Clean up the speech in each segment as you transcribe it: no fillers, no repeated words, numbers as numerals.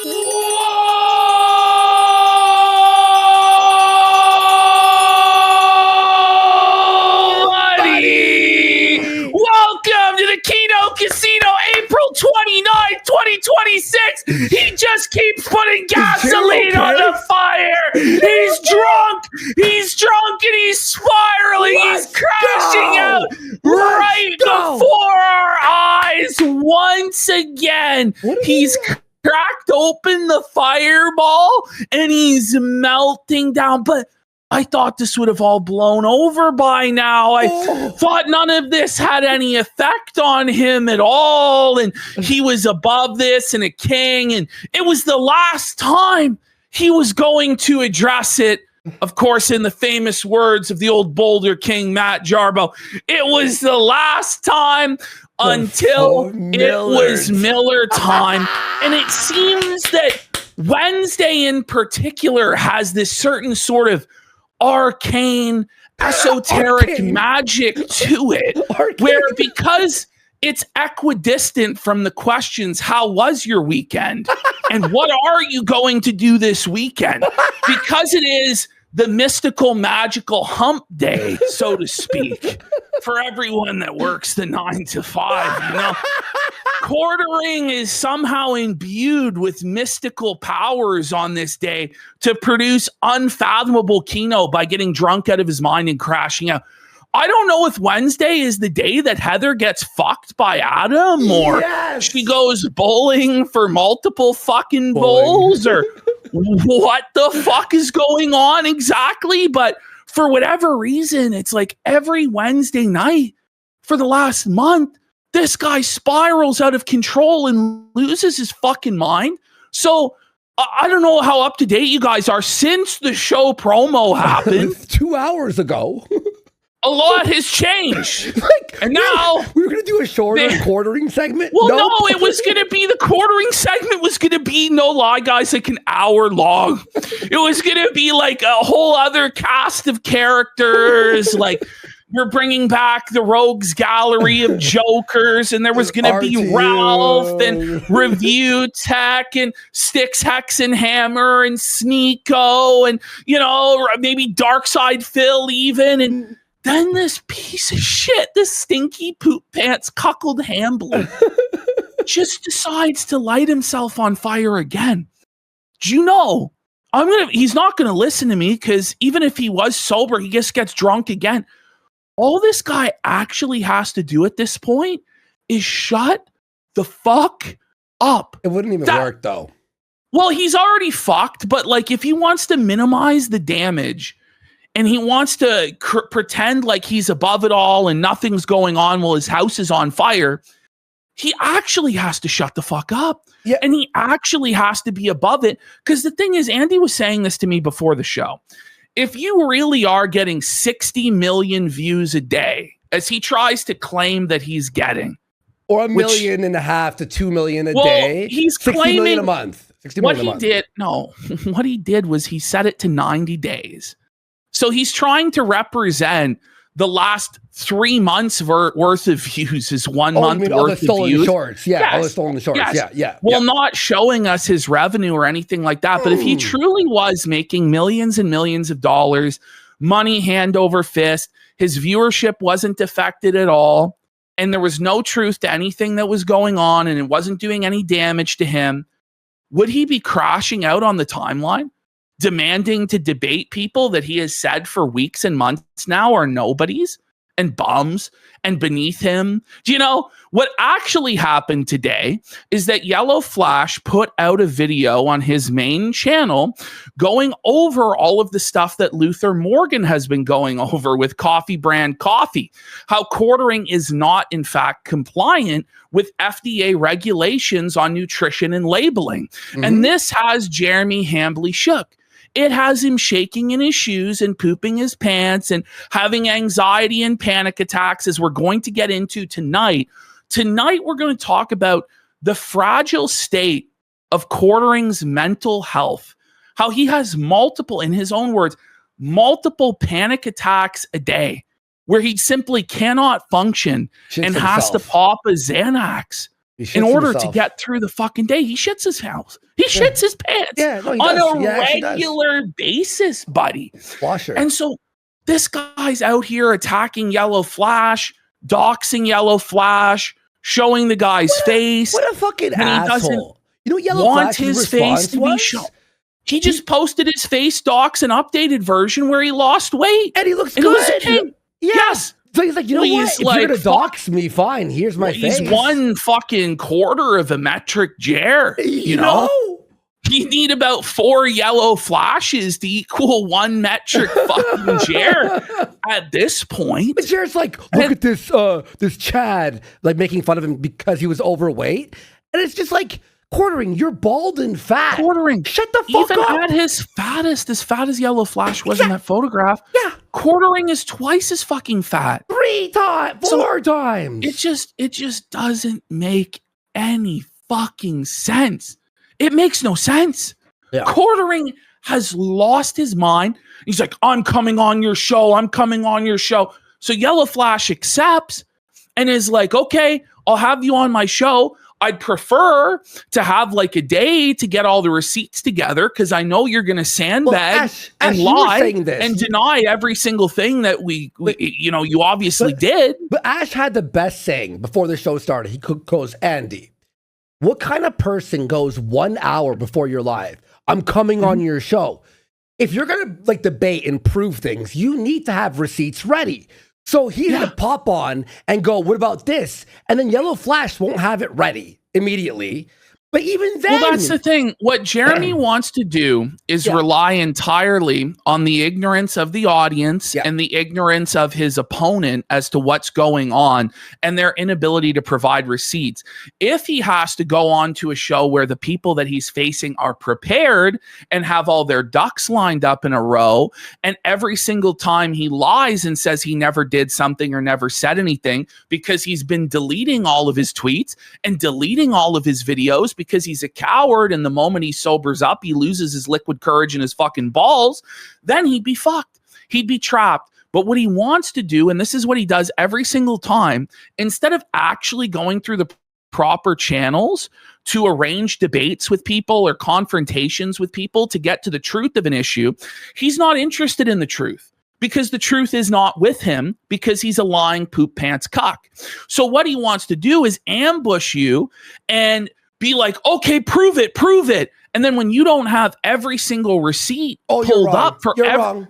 Welcome to the Kino Casino, April 29th, 2026. He just keeps putting gasoline on the fire. He's drunk and he's spiraling. He's crashing out right before our eyes once again. He's cracked open the fireball and he's melting down. But I thought this would have all blown over by now. I thought none of this had any effect on him at all. And he was above this and a king. And it was the last time he was going to address it. Of course, in the famous words of the old Boulder King, Matt Jarbo, it was the last time until it was Miller time. And it seems that Wednesday in particular has this certain sort of arcane, esoteric magic to it, where because it's equidistant from the questions, how was your weekend? And what are you going to do this weekend? Because it is the mystical, magical hump day, so to speak, for everyone that works the 9 to 5, you know. Quartering is somehow imbued with mystical powers on this day to produce unfathomable Kino by getting drunk out of his mind and crashing out. I don't know if Wednesday is the day that Heather gets fucked by Adam, or she goes bowling for multiple fucking bowls, or what the fuck is going on exactly. But for whatever reason, it's like every Wednesday night for the last month, this guy spirals out of control and loses his fucking mind. So I don't know how up to date you guys are since the show promo happened 2 hours ago. A lot has changed. And now we were going to do a shorter quartering segment. Well, no, it was going to be the quartering segment was going to be, no lie, guys, like an hour long. It was going to be like a whole other cast of characters. Like, we're bringing back the Rogues Gallery of Jokers, and there was going to be Ralph and Review Tech and Styx, Hex and Hammer and Sneeko and, you know, maybe Darkside Phil even. And then this piece of shit, this stinky poop pants cuckold Hambler just decides to light himself on fire again. Do you know, he's not going to listen to me, because even if he was sober, he just gets drunk again. All this guy actually has to do at this point is shut the fuck up. It wouldn't even work, though. Well, he's already fucked, but like if he wants to minimize the damage and he wants to pretend like he's above it all and nothing's going on while his house is on fire, he actually has to shut the fuck up. Yeah. And he actually has to be above it. Because the thing is, Andy was saying this to me before the show. If you really are getting 60 million views a day, as he tries to claim that he's getting, or 1.5 million to 2 million a day, he's 60 claiming million a month. 60 million a month. What he did was he set it to 90 days. So he's trying to represent the last 3 months worth of views is 1 month worth of views. Shorts. Yeah, all the stolen shorts. Yes. Yeah. Well, not showing us his revenue or anything like that. But if he truly was making millions and millions of dollars, money hand over fist, his viewership wasn't affected at all, and there was no truth to anything that was going on, and it wasn't doing any damage to him, would he be crashing out on the timeline, demanding to debate people that he has said for weeks and months now are nobodies and bums and beneath him? Do you know what actually happened today is that Yellow Flash put out a video on his main channel going over all of the stuff that Luther Morgan has been going over with Coffee Brand Coffee, how quartering is not in fact compliant with FDA regulations on nutrition and labeling. And this has Jeremy Hambley shook. It has him shaking in his shoes and pooping his pants and having anxiety and panic attacks, as we're going to get into tonight. Tonight, we're going to talk about the fragile state of Quartering's mental health, how he has multiple, in his own words, multiple panic attacks a day where he simply cannot function and has to pop a Xanax in order to get through the fucking day. He shits his house. He shits his pants on a regular basis, buddy. Washer. And so this guy's out here attacking Yellow Flash, doxing Yellow Flash, showing the guy's face. What a fucking asshole. You know what Yellow want Flash's his face to be shown. He just posted his face docs, an updated version where he lost weight. And he looks good. Okay. Yes. So he's like, you know what? If you're going to dox me, fine. Here's my face. He's 1 fucking quarter of a metric jar. You know? You need about 4 Yellow Flashes to equal 1 metric fucking jar at this point. But Jared's like, look at this Chad, like making fun of him because he was overweight. And it's just like, Quartering, you're bald and fat. Quartering. Shut the fuck up. Even at his fattest, as fat as Yellow Flash was in that photograph, Quartering is twice as fucking fat. 3 times, 4 times. It just doesn't make any fucking sense. It makes no sense. Yeah. Quartering has lost his mind. He's like, I'm coming on your show. I'm coming on your show. So Yellow Flash accepts and is like, okay, I'll have you on my show. I'd prefer to have like a day to get all the receipts together because I know you're going to sandbag and lie and deny every single thing that you obviously did. But Ash had the best saying before the show started. He goes, Andy, what kind of person goes 1 hour before you're live? I'm coming on your show. If you're going to like debate and prove things, you need to have receipts ready. So he's going to pop on and go, what about this? And then Yellow Flash won't have it ready immediately. But even then... Well, that's the thing. What Jeremy wants to do is rely entirely on the ignorance of the audience and the ignorance of his opponent as to what's going on and their inability to provide receipts. If he has to go on to a show where the people that he's facing are prepared and have all their ducks lined up in a row, and every single time he lies and says he never did something or never said anything because he's been deleting all of his tweets and deleting all of his videos because he's a coward, and the moment he sobers up, he loses his liquid courage and his fucking balls, then he'd be fucked. He'd be trapped. But what he wants to do, and this is what he does every single time, instead of actually going through the proper channels to arrange debates with people or confrontations with people to get to the truth of an issue, he's not interested in the truth. Because the truth is not with him because he's a lying poop pants cuck. So what he wants to do is ambush you and be like, okay, prove it. And then when you don't have every single receipt pulled up for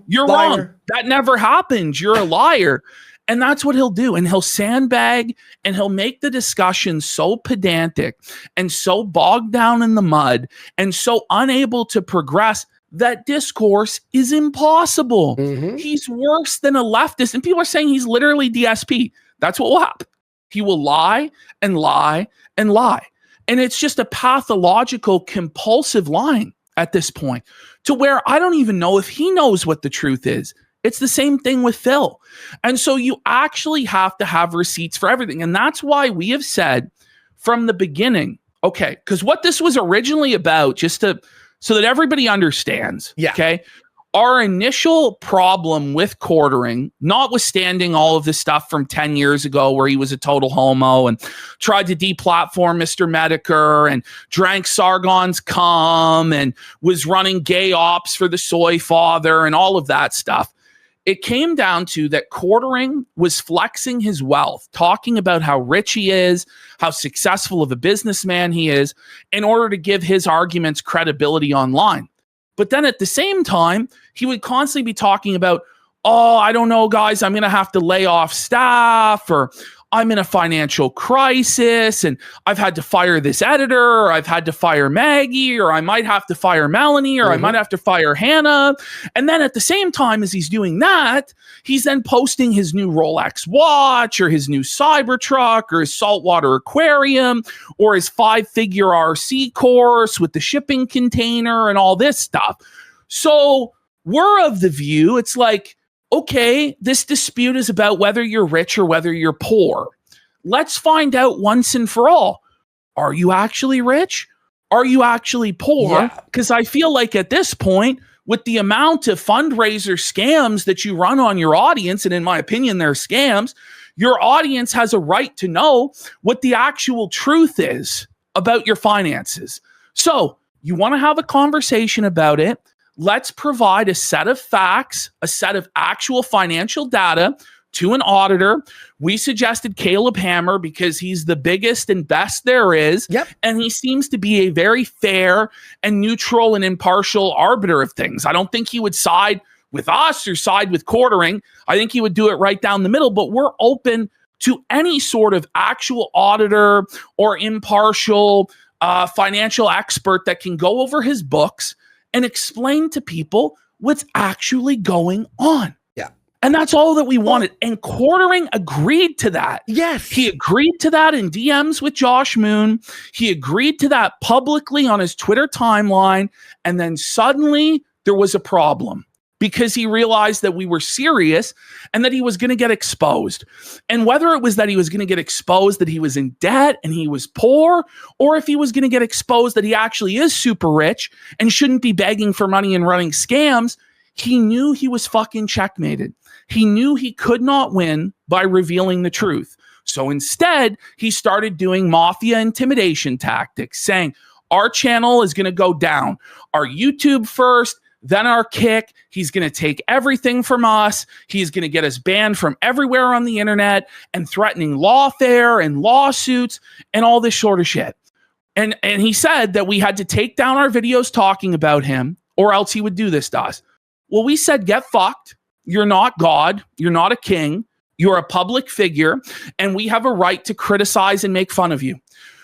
you're wrong. That never happened. You're a liar. And that's what he'll do. And he'll sandbag and he'll make the discussion so pedantic and so bogged down in the mud and so unable to progress that discourse is impossible. He's worse than a leftist. And people are saying he's literally DSP. That's what will happen. He will lie and lie and lie. And it's just a pathological, compulsive lying at this point to where I don't even know if he knows what the truth is. It's the same thing with Phil. And so you actually have to have receipts for everything. And that's why we have said from the beginning, okay, because what this was originally about, so that everybody understands, okay? Our initial problem with Quartering, notwithstanding all of the stuff from 10 years ago where he was a total homo and tried to deplatform Mr. Medicare and drank Sargon's cum and was running gay ops for the soy father and all of that stuff, it came down to that Quartering was flexing his wealth, talking about how rich he is, how successful of a businessman he is, in order to give his arguments credibility online. But then at the same time, he would constantly be talking about, oh, I don't know, guys, I'm going to have to lay off staff, or I'm in a financial crisis and I've had to fire this editor, or I've had to fire Maggie, or I might have to fire Melonie, or I might have to fire Hannah. And then at the same time as he's doing that, he's then posting his new Rolex watch or his new Cybertruck or his saltwater aquarium or his 5-figure RC course with the shipping container and all this stuff. So we're of the view, it's like, okay, this dispute is about whether you're rich or whether you're poor. Let's find out once and for all. Are you actually rich? Are you actually poor? Because I feel like at this point, with the amount of fundraiser scams that you run on your audience, and in my opinion, they're scams, Your audience has a right to know what the actual truth is about your finances. So you want to have a conversation about it. Let's provide a set of facts, a set of actual financial data to an auditor. We suggested Caleb Hammer because he's the biggest and best there is. Yep. And he seems to be a very fair and neutral and impartial arbiter of things. I don't think he would side with us or side with quartering. I think he would do it right down the middle, but we're open to any sort of actual auditor or impartial financial expert that can go over his books and explain to people what's actually going on. Yeah. And that's all that we wanted. And Quartering agreed to that. Yes. He agreed to that in DMs with Josh Moon. He agreed to that publicly on his Twitter timeline. And then suddenly there was a problem because he realized that we were serious and that he was going to get exposed. And whether it was that he was going to get exposed that he was in debt and he was poor, or if he was going to get exposed that he actually is super rich and shouldn't be begging for money and running scams, he knew he was fucking checkmated. He knew he could not win by revealing the truth. So instead, he started doing mafia intimidation tactics, saying, our channel is going to go down. Our YouTube first, then our Kick. He's going to take everything from us. He's going to get us banned from everywhere on the internet and threatening lawfare and lawsuits and all this sort of shit. And he said that we had to take down our videos talking about him or else he would do this to us. Well, we said, get fucked. You're not God. You're not a king. You're a public figure. And we have a right to criticize and make fun of you.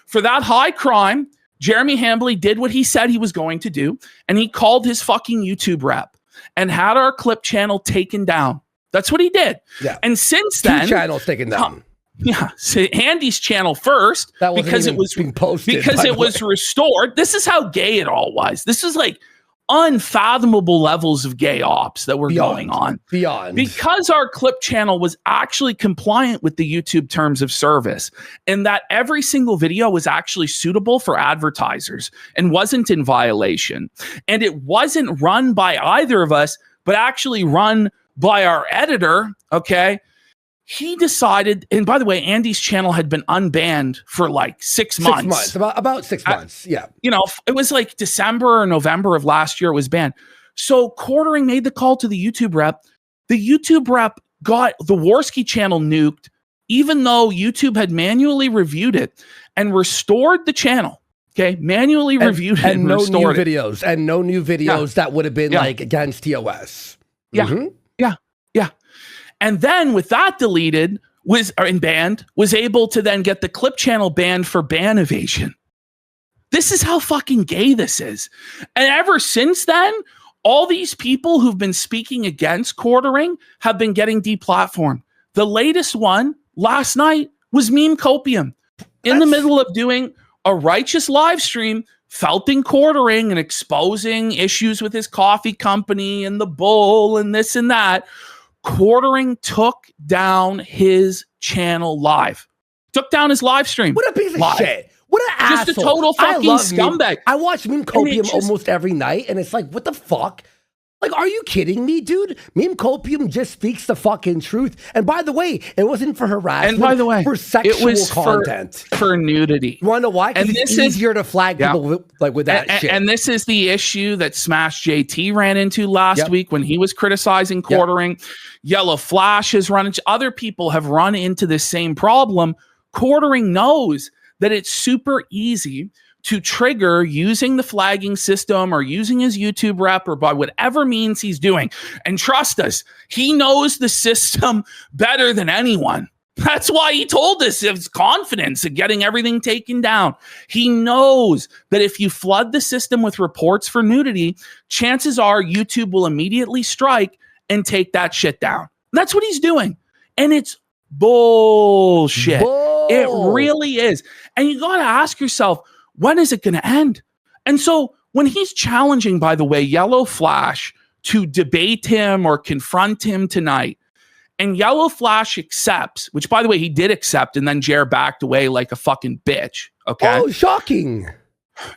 For that high crime, Jeremy Hambley did what he said he was going to do, and he called his fucking YouTube rep and had our clip channel taken down. That's what he did. Yeah. And since then, 2 channels taken down. Yeah, so Andy's channel first because it was being posted, because it was restored. This is how gay it all was. This is like unfathomable levels of gay ops that were going on. Because our clip channel was actually compliant with the YouTube terms of service and that every single video was actually suitable for advertisers and wasn't in violation. And it wasn't run by either of us, but actually run by our editor, okay? He decided, and by the way, Andy's channel had been unbanned for like 6 months. 6 months, about 6 months, yeah. You know, it was like December or November of last year it was banned. So Quartering made the call to the YouTube rep. The YouTube rep got the Warski channel nuked, even though YouTube had manually reviewed it and restored the channel. Okay, manually reviewed it and no restored new videos, and no new videos that would have been like against TOS. Yeah, yeah. And then with that deleted and banned, was able to then get the clip channel banned for ban evasion. This is how fucking gay this is. And ever since then, all these people who've been speaking against Quartering have been getting deplatformed. The latest one last night was Meme Copium in the middle of doing a righteous live stream, felting Quartering and exposing issues with his coffee company and the bull and this and that. Quartering took down his channel live. Took down his live stream. What a piece of shit. What an asshole. Just a total fucking scumbag. I watch Meme Copium almost every night, and it's like, what the fuck? Like, are you kidding me, dude? Meme Copium just speaks the fucking truth. And by the way, it wasn't for harassment. And by the way, for sexual it was content. For nudity. You want to know why? Because it's easier to flag people with that shit. And this is the issue that Smash JT ran into last week when he was criticizing Quartering. Yellow Flash has run into, other people have run into this same problem. Quartering knows that it's super easy to trigger using the flagging system or using his YouTube rep or by whatever means he's doing. And trust us, he knows the system better than anyone. That's why he told us his confidence in getting everything taken down. He knows that if you flood the system with reports for nudity, chances are YouTube will immediately strike and take that shit down. That's what he's doing. And it's bullshit. It really is. And you got to ask yourself, when is it going to end? And so when he's challenging, by the way, Yellow Flash to debate him or confront him tonight, and Yellow Flash accepts, which by the way, he did accept, and then Jer backed away like a fucking bitch. Okay. Oh, shocking.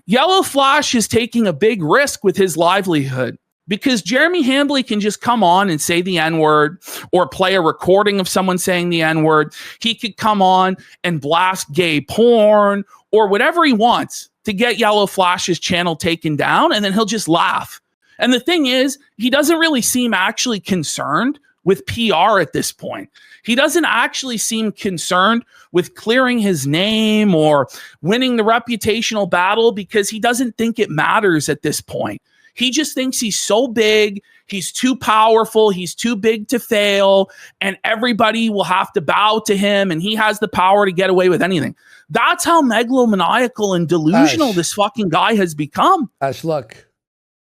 Yellow Flash is taking a big risk with his livelihood Because Jeremy Hambley can just come on and say the N-word or play a recording of someone saying the N-word. He could come on and blast gay porn or whatever he wants to get Yellow Flash's channel taken down, and then he'll just laugh. And the thing is, he doesn't really seem actually concerned with PR at this point. He doesn't actually seem concerned with clearing his name or winning the reputational battle because he doesn't think it matters at this point. He just thinks he's so big, he's too powerful, he's too big to fail, and everybody will have to bow to him, and he has the power to get away with anything. That's how megalomaniacal and delusional this fucking guy has become. Ash, look.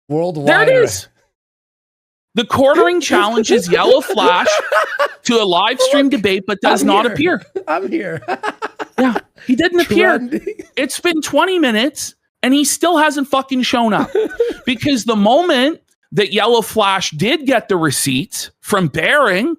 Worldwide. There it is. The quartering challenges Yellow Flash to a live stream debate, but does not appear. I'm here. Yeah, he didn't appear. It's been 20 minutes. And he still hasn't fucking shown up. Because the moment that Yellow Flash did get the receipts from Bering,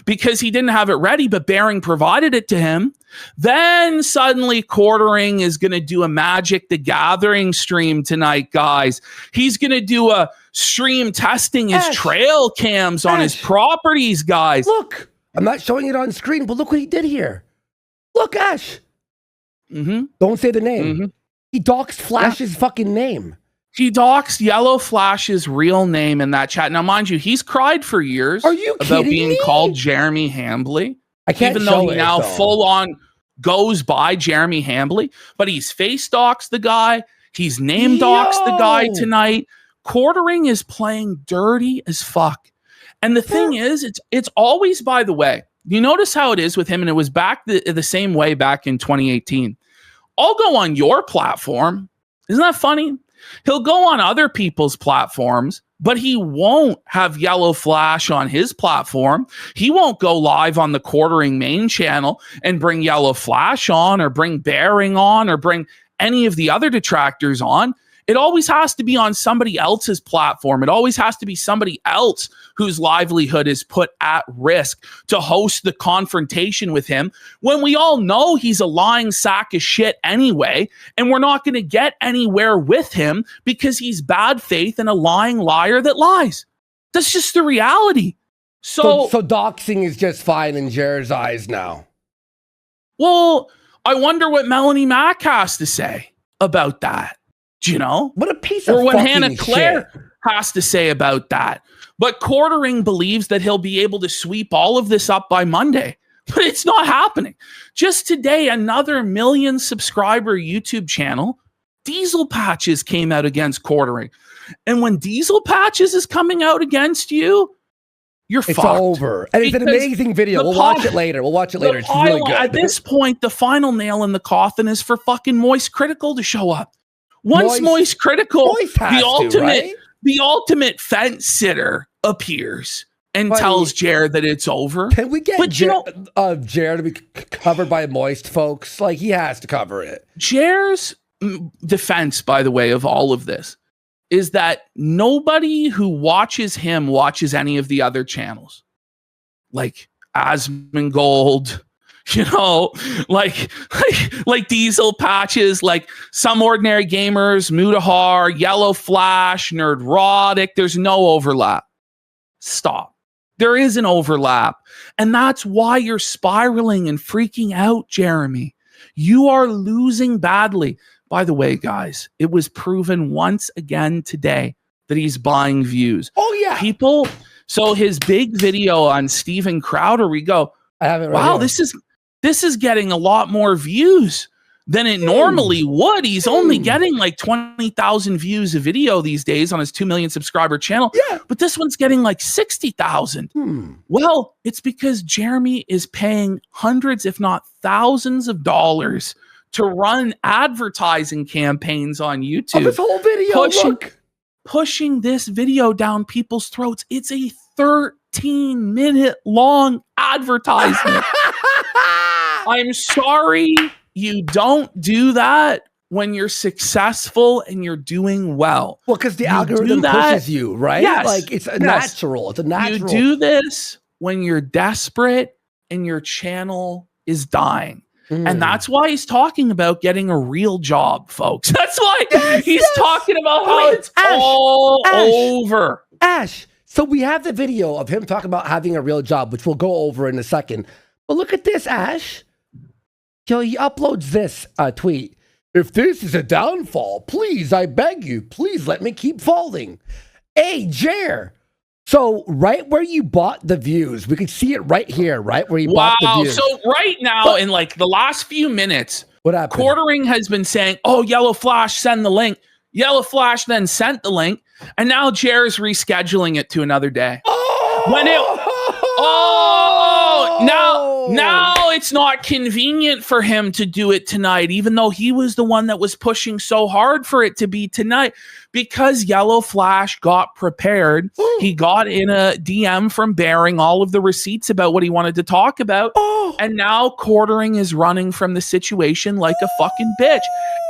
because he didn't have it ready, but Bering provided it to him, then suddenly Quartering is going to do a Magic the Gathering stream tonight, guys. He's going to do a stream testing his trail cams on his properties, guys. Look, I'm not showing it on screen, but look what he did here. Look, Ash. Don't say the name. He doxed Flash's fucking name. He doxed Yellow Flash's real name in that chat. Now, mind you, he's cried for years about being called Jeremy Hambley. I can't even though he now full on goes by Jeremy Hambley, but he's face doxed the guy. He's name doxed the guy tonight. Quartering is playing dirty as fuck. And the thing is, it's always, by the way, you notice how it is with him, and it was back the same way back in 2018. I'll go on your platform. Isn't that funny? He'll go on other people's platforms, but he won't have Yellow Flash on his platform. He won't go live on the Quartering main channel and bring Yellow Flash on or bring Bering on or bring any of the other detractors on. It always has to be on somebody else's platform. It always has to be somebody else whose livelihood is put at risk to host the confrontation with him, when we all know he's a lying sack of shit anyway, and we're not going to get anywhere with him because he's bad faith and a lying liar that lies. That's just the reality. So doxing is just fine in Jared's eyes now. Well, I wonder what Melonie Mack has to say about that. Do you know? What a piece of fucking shit. Or what Hannah Claire has to say about that. But Quartering believes that he'll be able to sweep all of this up by Monday. But it's not happening. Just today, another 1 million subscriber YouTube channel, Diesel Patches, came out against Quartering. And when Diesel Patches is coming out against you, you're fucked. It's over. And it's an amazing video. We'll watch it later. It's really good. At this point, the final nail in the coffin is for fucking Moist Critical to show up. Once Moist Critical, the ultimate fence sitter appears and tells Jared that it's over. Can we get Jared to be covered by Moist, folks? Like, he has to cover it. Jared's defense, by the way, of all of this is that nobody who watches him watches any of the other channels. Like Asmongold, you know, like Diesel Patches, like Some Ordinary Gamers, Mutahar, Yellow Flash, Nerdrotic. There's no overlap. Stop. There is an overlap. And that's why you're spiraling and freaking out, Jeremy. You are losing badly. By the way, guys, it was proven once again today that he's buying views. Oh, yeah. People. So his big video on Steven Crowder, we go, I have it right wow, here. this is getting a lot more views than it normally would. He's only getting like 20,000 views a video these days on his 2 million subscriber channel. Yeah. But this one's getting like 60,000. Well, it's because Jeremy is paying hundreds, if not thousands of dollars to run advertising campaigns on YouTube. This whole video, pushing this video down people's throats. It's a 13-minute long advertisement. I'm sorry you don't do that when you're successful and you're doing well. Well, because the algorithm pushes you, right? Yes. Like, it's natural. It's a natural. You do this when you're desperate and your channel is dying. And that's why he's talking about getting a real job, folks. That's why he's talking about how it's all over. Ash, so we have the video of him talking about having a real job, which we'll go over in a second. But look at this, Ash. Yo, he uploads this tweet. If this is a downfall, please, I beg you, please let me keep falling. Hey, Jer. So right where you bought the views, we could see it right here, right where you bought the views. So right now, in like the last few minutes, what happened? Quartering has been saying, "Oh, Yellow Flash, send the link." Yellow Flash then sent the link, and now Jer is rescheduling it to another day. Now it's not convenient for him to do it tonight, even though he was the one that was pushing so hard for it to be tonight, because Yellow Flash got prepared. He got in a DM from Bearing all of the receipts about what he wanted to talk about, and now Quartering is running from the situation like a fucking bitch.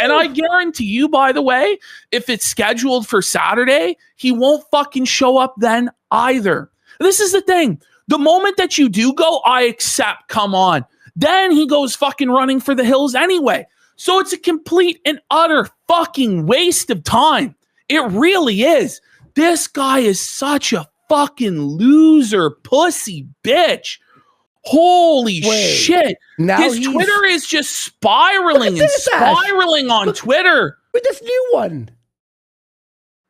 And I guarantee you, by the way, if it's scheduled for Saturday, he won't fucking show up then either. This is the thing. The moment that you do go, I accept, come on. Then he goes fucking running for the hills anyway. So it's a complete and utter fucking waste of time. It really is. This guy is such a fucking loser, pussy bitch. Holy shit. Now his Twitter is just spiraling and spiraling on Twitter. With this new one.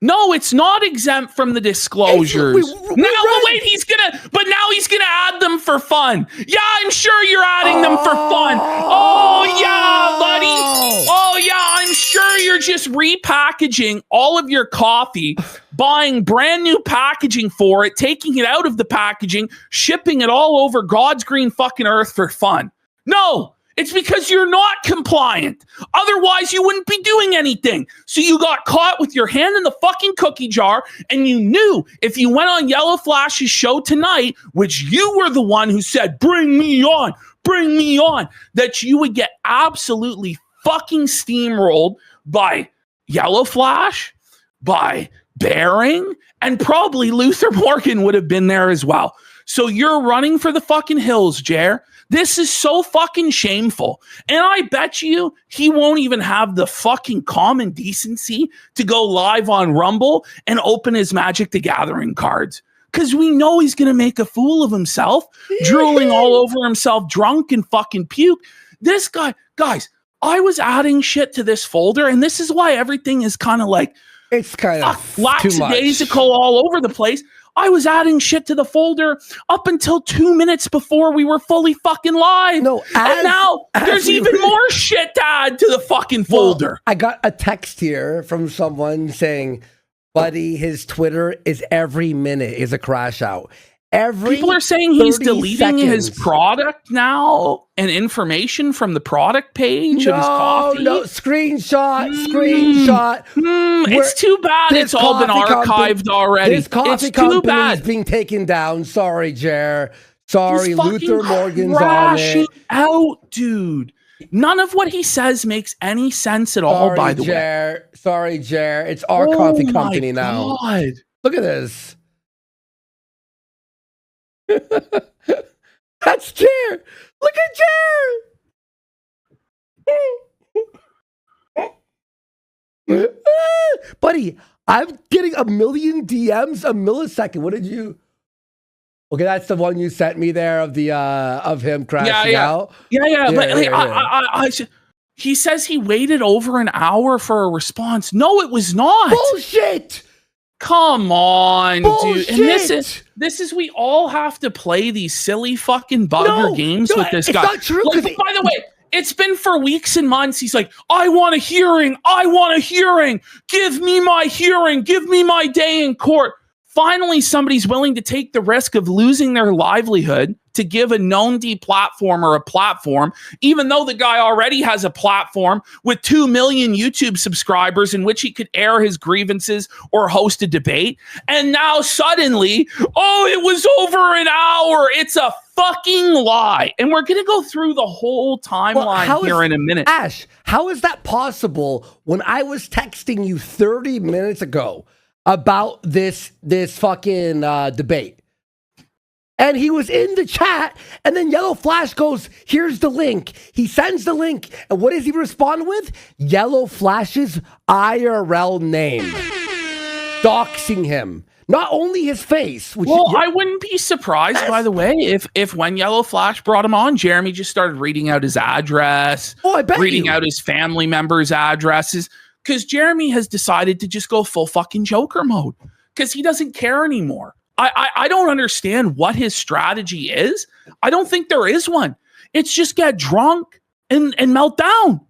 No, it's not exempt from the disclosures. Wait, he's gonna add them for fun. Yeah, I'm sure you're adding them for fun. Oh yeah, buddy. Oh yeah, I'm sure you're just repackaging all of your coffee, buying brand new packaging for it, taking it out of the packaging, shipping it all over God's green fucking earth for fun. No. It's because you're not compliant. Otherwise, you wouldn't be doing anything. So you got caught with your hand in the fucking cookie jar, and you knew if you went on Yellow Flash's show tonight, which you were the one who said, bring me on, that you would get absolutely fucking steamrolled by Yellow Flash, by Bearing, and probably Luther Morgan would have been there as well. So you're running for the fucking hills, Jer. This is so fucking shameful. And I bet you he won't even have the fucking common decency to go live on Rumble and open his Magic the Gathering cards. Because we know he's going to make a fool of himself, drooling all over himself, drunk and fucking puke. This guy, guys, I was adding shit to this folder, and this is why everything is kind of like, it's kind of lackadaisical all over the place. I was adding shit to the folder up until 2 minutes before we were fully fucking live. And now there's even more shit to add to the fucking folder. I got a text here from someone saying, buddy, his Twitter is every minute is a crash out. People are saying he's deleting his product now and information from the product page of his coffee. No, screenshot. It's too bad it's all been archived already. This coffee company is being taken down. Sorry, Jer. Sorry, Luther Morgan's on it. Out, dude. None of what he says makes any sense at all, by the way. Sorry, Jer. It's our coffee company now. God. Look at this. That's Jer. Look at Jer. Buddy, I'm getting a million DMs a millisecond. What did you? Okay, that's the one you sent me there of the of him crashing out. He says he waited over an hour for a response. No, it was not. Bullshit. Come on, Bullshit. Dude. And this is we all have to play these silly fucking bugger games with this guy. Not true. By the way, it's been for weeks and months. He's like, I want a hearing. Give me my hearing. Give me my day in court. Finally, somebody's willing to take the risk of losing their livelihood to give a known deplatformer a platform, even though the guy already has a platform with 2 million YouTube subscribers in which he could air his grievances or host a debate. And now suddenly, it was over an hour. It's a fucking lie. And we're going to go through the whole timeline here in a minute. Ash, how is that possible when I was texting you 30 minutes ago about this fucking debate? And he was in the chat, and then Yellow Flash goes, here's the link. He sends the link, and what does he respond with? Yellow Flash's IRL name. doxing him. Not only his face. Which I wouldn't be surprised, by the way, if when Yellow Flash brought him on, Jeremy just started reading out his address. Oh, I bet reading out his family members' addresses. Because Jeremy has decided to just go full fucking Joker mode. Because he doesn't care anymore. I don't understand what his strategy is. I don't think there is one. It's just get drunk and melt down.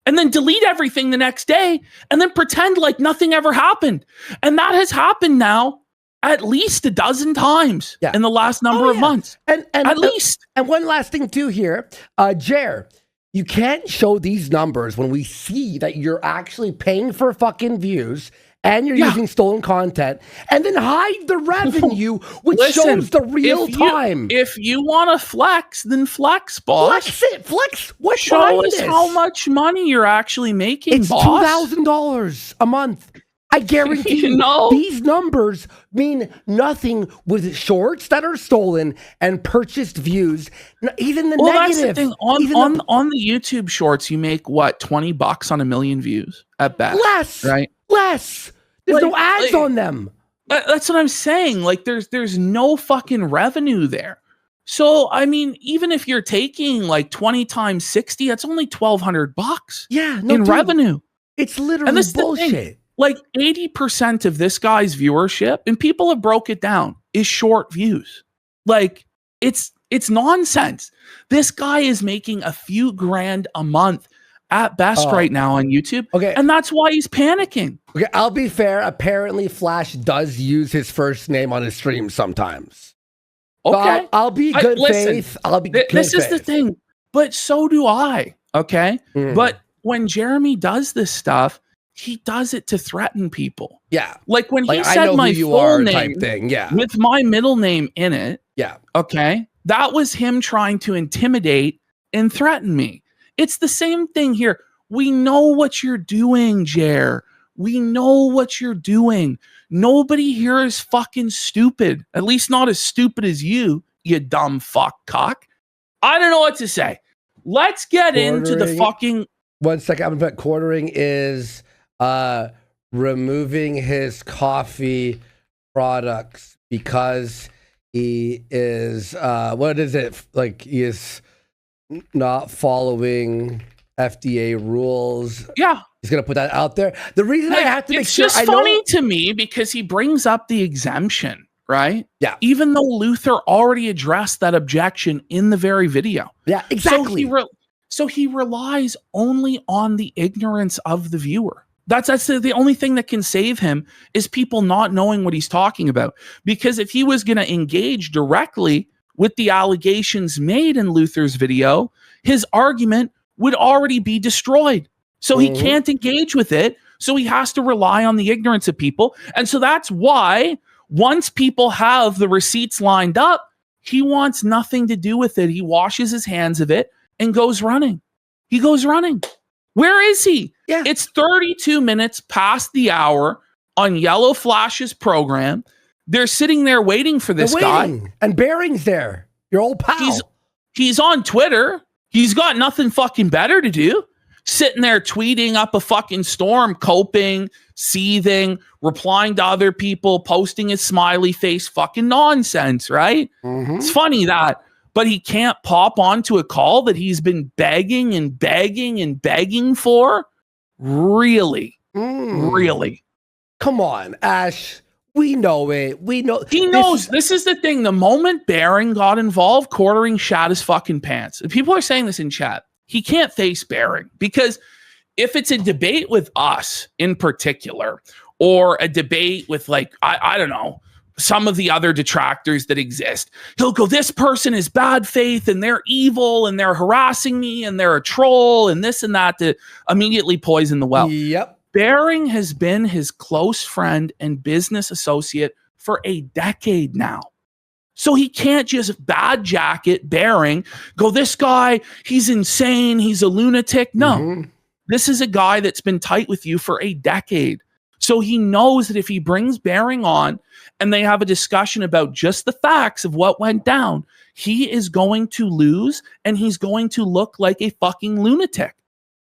And then delete everything the next day. And then pretend like nothing ever happened. And that has happened now at least a dozen times in the last number of months. And at least. And one last thing too here. Jer, you can't show these numbers when we see that you're actually paying for fucking views and you're using stolen content, and then hide the revenue, which shows the real time. If you want to flex, then flex, boss. Flex it. Flex. What show us how much money you're actually making, it's boss. $2,000 a month. I guarantee you, these numbers mean nothing with shorts that are stolen and purchased views. Even the negative. That's the thing. On the YouTube shorts, you make what, $20 on 1 million views at best? Less, right? Less. There's no ads on them. That's what I'm saying. Like, there's no fucking revenue there. So, I mean, even if you're taking like 20 times 60, that's only $1,200. Yeah, in revenue. It's literally bullshit. Like 80% of this guy's viewership, and people have broke it down, is short views. Like, it's nonsense. This guy is making a few grand a month at best right now on YouTube. Okay. And that's why he's panicking. Okay, I'll be fair. Apparently, Flash does use his first name on his stream sometimes. Okay. So I'll be good faith. I'll be good faith. This is the thing. But so do I. Okay. But when Jeremy does this stuff, he does it to threaten people. Yeah. Like when he said my full name type thing. Yeah. with my middle name in it. Yeah. Okay. That was him trying to intimidate and threaten me. It's the same thing here. We know what you're doing, Jer. We know what you're doing. Nobody here is fucking stupid. At least not as stupid as you dumb fuck cock. I don't know what to say. Let's get into the fucking... 1 second. I'm going to quartering is removing his coffee products because he is... what is it? Like, he is not following FDA rules. Yeah. He's going to put that out there. The reason I have to make sure... It's just funny to me because he brings up the exemption, right? Yeah. Even though Luther already addressed that objection in the very video. Yeah, exactly. So he relies only on the ignorance of the viewer. That's the only thing that can save him is people not knowing what he's talking about. Because if he was going to engage directly with the allegations made in Luther's video, his argument would already be destroyed. So he can't engage with it. So he has to rely on the ignorance of people. And so that's why once people have the receipts lined up, he wants nothing to do with it. He washes his hands of it and goes running. He goes running. Where is he? Yeah. It's 32 minutes past the hour on Yellow Flash's program. They're sitting there waiting for this guy. And Barring's there. Your old pal. He's on Twitter. He's got nothing fucking better to do. Sitting there tweeting up a fucking storm, coping, seething, replying to other people, posting his smiley face, fucking nonsense, right? It's funny that. But he can't pop onto a call that he's been begging and begging and begging for? Really? Really? Come on, Ash. We know it. We know. He knows. This is the thing. The moment Baring got involved, quartering shat his fucking pants. People are saying this in chat. He can't face Baring because if it's a debate with us in particular, or a debate with like, I don't know, some of the other detractors that exist, he'll go, this person is bad faith and they're evil and they're harassing me and they're a troll and this and that to immediately poison the well. Yep. Baring has been his close friend and business associate for a decade now. So he can't just bad jacket Baring, go, this guy, he's insane, he's a lunatic. No, this is a guy that's been tight with you for a decade. So he knows that if he brings Baring on and they have a discussion about just the facts of what went down, he is going to lose and he's going to look like a fucking lunatic.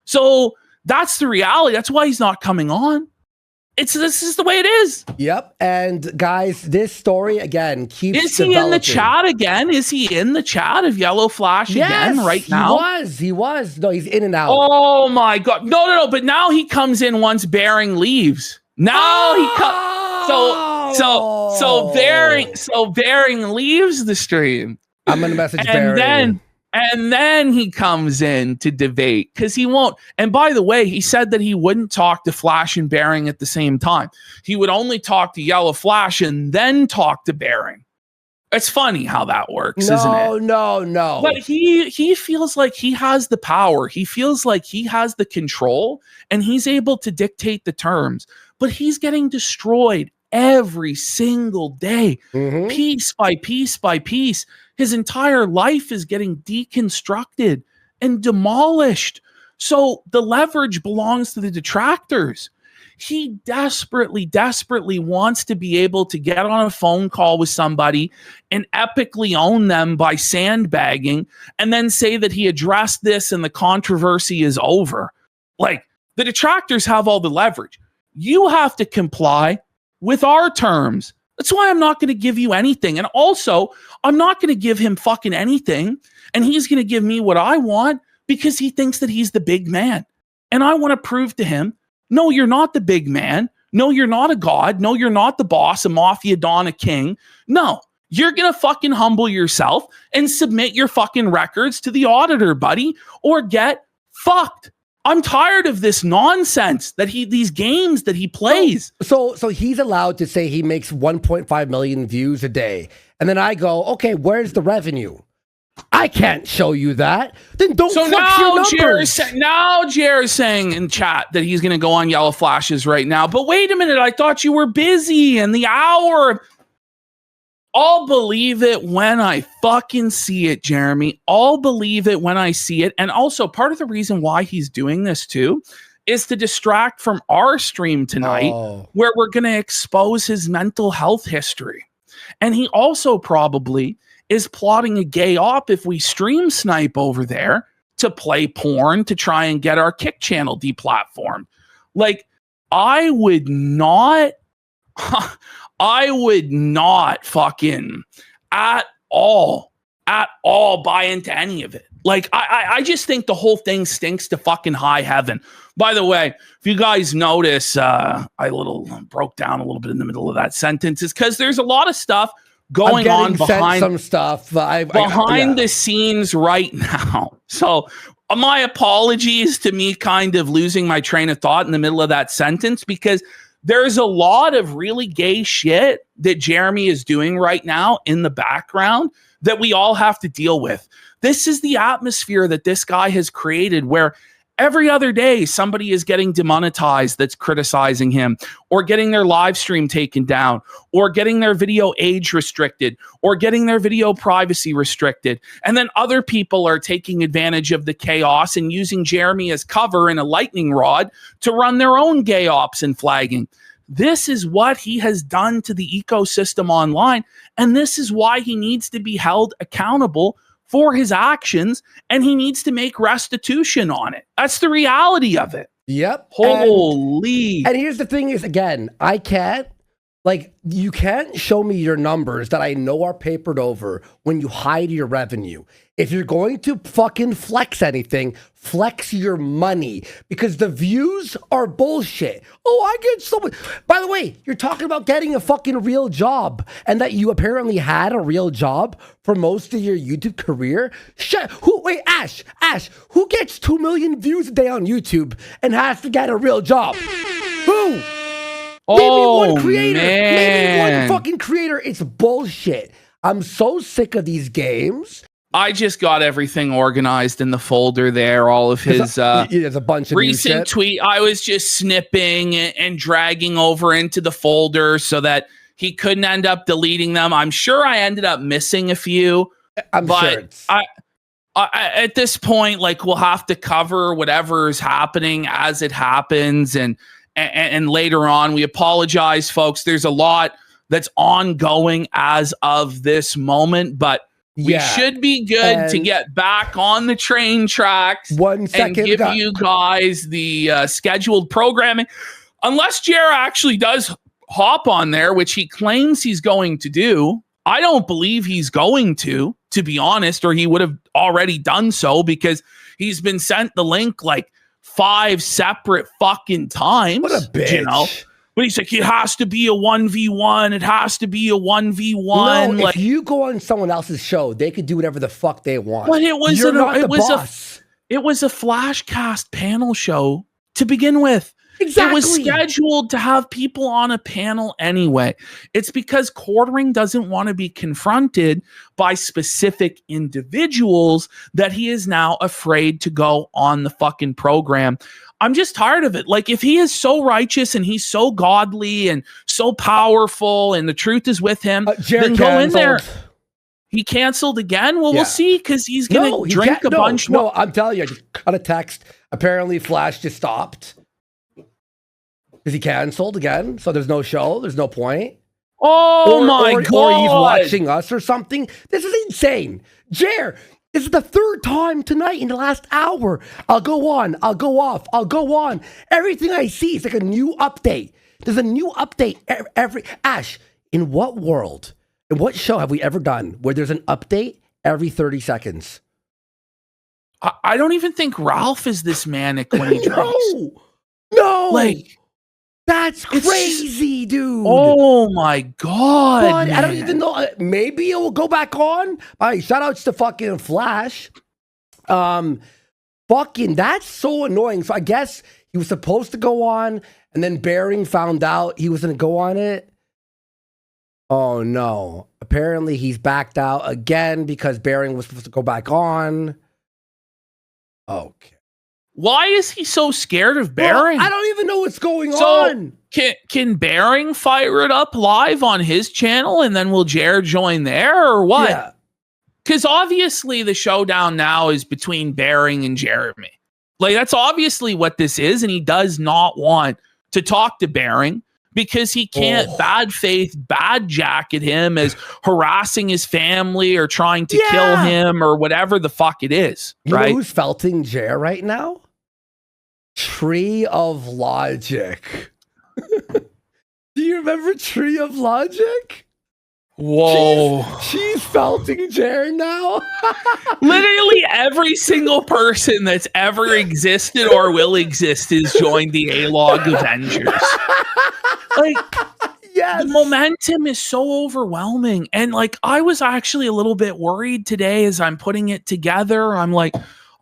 So that's the reality. That's why he's not coming on. this is the way it is. Yep. And guys, this story again keeps Is he developing. in the chat again? Is he in the chat of Yellow Flash again right now? He was. No, he's in and out. Oh my God. No. But now he comes in once Bearing leaves. Now he comes. So Bearing leaves the stream. I'm going to message Bearing. And then he comes in to debate because he won't. And by the way, he said that he wouldn't talk to Flash and Bearing at the same time. He would only talk to Yellow Flash and then talk to Bearing. It's funny how that works, isn't it? No. But he feels like he has the power. He feels like he has the control and he's able to dictate the terms. But he's getting destroyed every single day, piece by piece by piece. His entire life is getting deconstructed and demolished. So the leverage belongs to the detractors. He desperately wants to be able to get on a phone call with somebody and epically own them by sandbagging and then say that he addressed this and the controversy is over. Like, the detractors have all the leverage. You have to comply with our terms. That's why I'm not going to give you anything. And also, I'm not going to give him fucking anything. And he's going to give me what I want because he thinks that he's the big man. And I want to prove to him, no, you're not the big man. No, you're not a god. No, you're not the boss, a mafia don, a king. No, you're going to fucking humble yourself and submit your fucking records to the auditor, buddy, or get fucked. I'm tired of this nonsense that these games that he plays. So he's allowed to say he makes 1.5 million views a day. And then I go, okay, where's the revenue? I can't show you that. Then don't flex your numbers. Now Jer's saying in chat that he's going to go on Yellow Flashes right now. But wait a minute, I thought you were busy and the hour. I'll believe it when I fucking see it, Jeremy. I'll believe it when I see it. And also, part of the reason why he's doing this too is to distract from our stream tonight, where we're going to expose his mental health history. And he also probably is plotting a gay op if we stream snipe over there to play porn to try and get our Kick channel deplatformed. Like, I would not fucking at all buy into any of it. Like, I just think the whole thing stinks to fucking high heaven. By the way, if you guys notice, I broke down a little bit in the middle of that sentence. It's because there's a lot of stuff going on behind some stuff behind the scenes right now. So my apologies to me kind of losing my train of thought in the middle of that sentence, because there's a lot of really gay shit that Jeremy is doing right now in the background that we all have to deal with. This is the atmosphere that this guy has created, where every other day somebody is getting demonetized that's criticizing him, or getting their live stream taken down, or getting their video age restricted, or getting their video privacy restricted. And then other people are taking advantage of the chaos and using Jeremy as cover and a lightning rod to run their own gay ops and flagging. This is what he has done to the ecosystem online. And this is why he needs to be held accountable for his actions, and he needs to make restitution on it. That's the reality of it. Yep. Holy. And here's the thing is, again, I can't, like, you can't show me your numbers that I know are papered over when you hide your revenue. If you're going to fucking flex anything, flex your money, because the views are bullshit. Oh, I get so much. By the way, you're talking about getting a fucking real job, and that you apparently had a real job for most of your YouTube career. Ash, who gets 2 million views a day on YouTube and has to get a real job? Who? Maybe one creator. Man. Maybe one fucking creator. It's bullshit. I'm so sick of these games. I just got everything organized in the folder there. All of his there's a bunch of recent tweet. I was just snipping and dragging over into the folder so that he couldn't end up deleting them. I'm sure I ended up missing a few. But I at this point, like, we'll have to cover whatever is happening as it happens, and later on. We apologize, folks. There's a lot that's ongoing as of this moment, but we should be good to get back on the train tracks. 1 second. And give you guys the scheduled programming. unless Jer actually does hop on there, which he claims he's going to do, I don't believe he's going to be honest, or he would have already done so because he's been sent the link like 5 separate fucking times. What a bitch. You know? But he's like, it has to be a 1v1. It has to be a 1v1. No, like, if you go on someone else's show, they could do whatever the fuck they want. But it was it was a Flashcast panel show to begin with. Exactly. It was scheduled to have people on a panel anyway. It's because Quartering doesn't want to be confronted by specific individuals that he is now afraid to go on the fucking program. I'm just tired of it. Like, if he is so righteous and he's so godly and so powerful and the truth is with him, then go in there. He canceled again? Well, we'll see, because he's going to drink a bunch more. No, I'm telling you, I just got a text. Apparently, Flash just stopped. Because he canceled again, so there's no show, there's no point. Oh my God. Or he's watching us or something. This is insane. Jer, this is the 3rd time tonight in the last hour. I'll go on, I'll go off, I'll go on. Everything I see is like a new update. There's a new update every... Ash, in what world, in what show have we ever done where there's an update every 30 seconds? I don't even think Ralph is this manic when he drinks. No! Like... That's crazy, dude. Oh my God. But I don't even know. Maybe it will go back on. All right, shout outs to fucking Flash. Fucking, that's so annoying. So I guess he was supposed to go on, and then Bering found out he was going to go on it. Oh no. Apparently he's backed out again because Bering was supposed to go back on. Okay. Why is he so scared of Bering? Well, I don't even know what's going on. Can Bering fire it up live on his channel and then will Jer join there or what? Because obviously the showdown now is between Bering and Jeremy. Like, that's obviously what this is, and he does not want to talk to Bering because he can't bad faith, bad jacket him as harassing his family or trying to kill him or whatever the fuck it is. You know who's felting Jer right now? Tree of Logic. Do you remember Tree of Logic? Whoa. She's felting Jer now. Literally every single person that's ever existed or will exist has joined the A-Log Avengers. Like, the momentum is so overwhelming. And like, I was actually a little bit worried today as I'm putting it together. I'm like,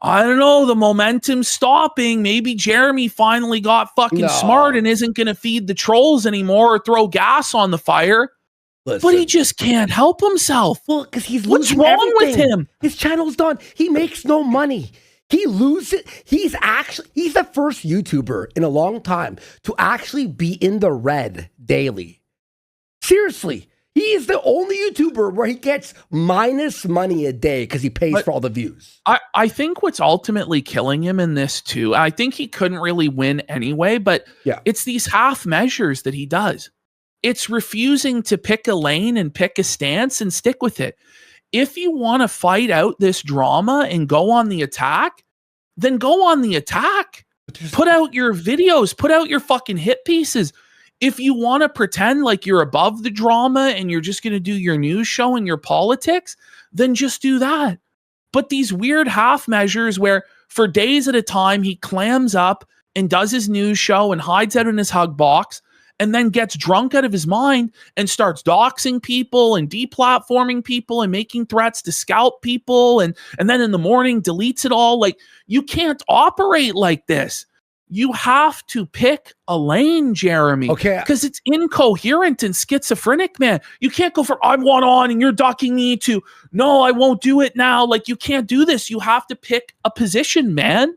I don't know, the momentum's stopping. Maybe Jeremy finally got fucking smart and isn't going to feed the trolls anymore or throw gas on the fire. Listen. But he just can't help himself. Well, because he's What's losing wrong everything. with him? His channel's done. He makes no money. He loses. He's the first YouTuber in a long time to actually be in the red daily. Seriously. He is the only YouTuber where he gets minus money a day because he pays for all the views. I think what's ultimately killing him in this too, I think he couldn't really win anyway, but it's these half measures that he does. It's refusing to pick a lane and pick a stance and stick with it. If you want to fight out this drama and go on the attack, then go on the attack. Put out your videos, put out your fucking hit pieces. If you want to pretend like you're above the drama and you're just going to do your news show and your politics, then just do that. But these weird half measures where for days at a time he clams up and does his news show and hides out in his hug box and then gets drunk out of his mind and starts doxing people and deplatforming people and making threats to scalp people and then in the morning deletes it all. Like, you can't operate like this. You have to pick a lane, Jeremy. Okay. Because it's incoherent and schizophrenic, man. You can't go for, I want on and you're ducking me to, no, I won't do it now. Like, you can't do this. You have to pick a position, man.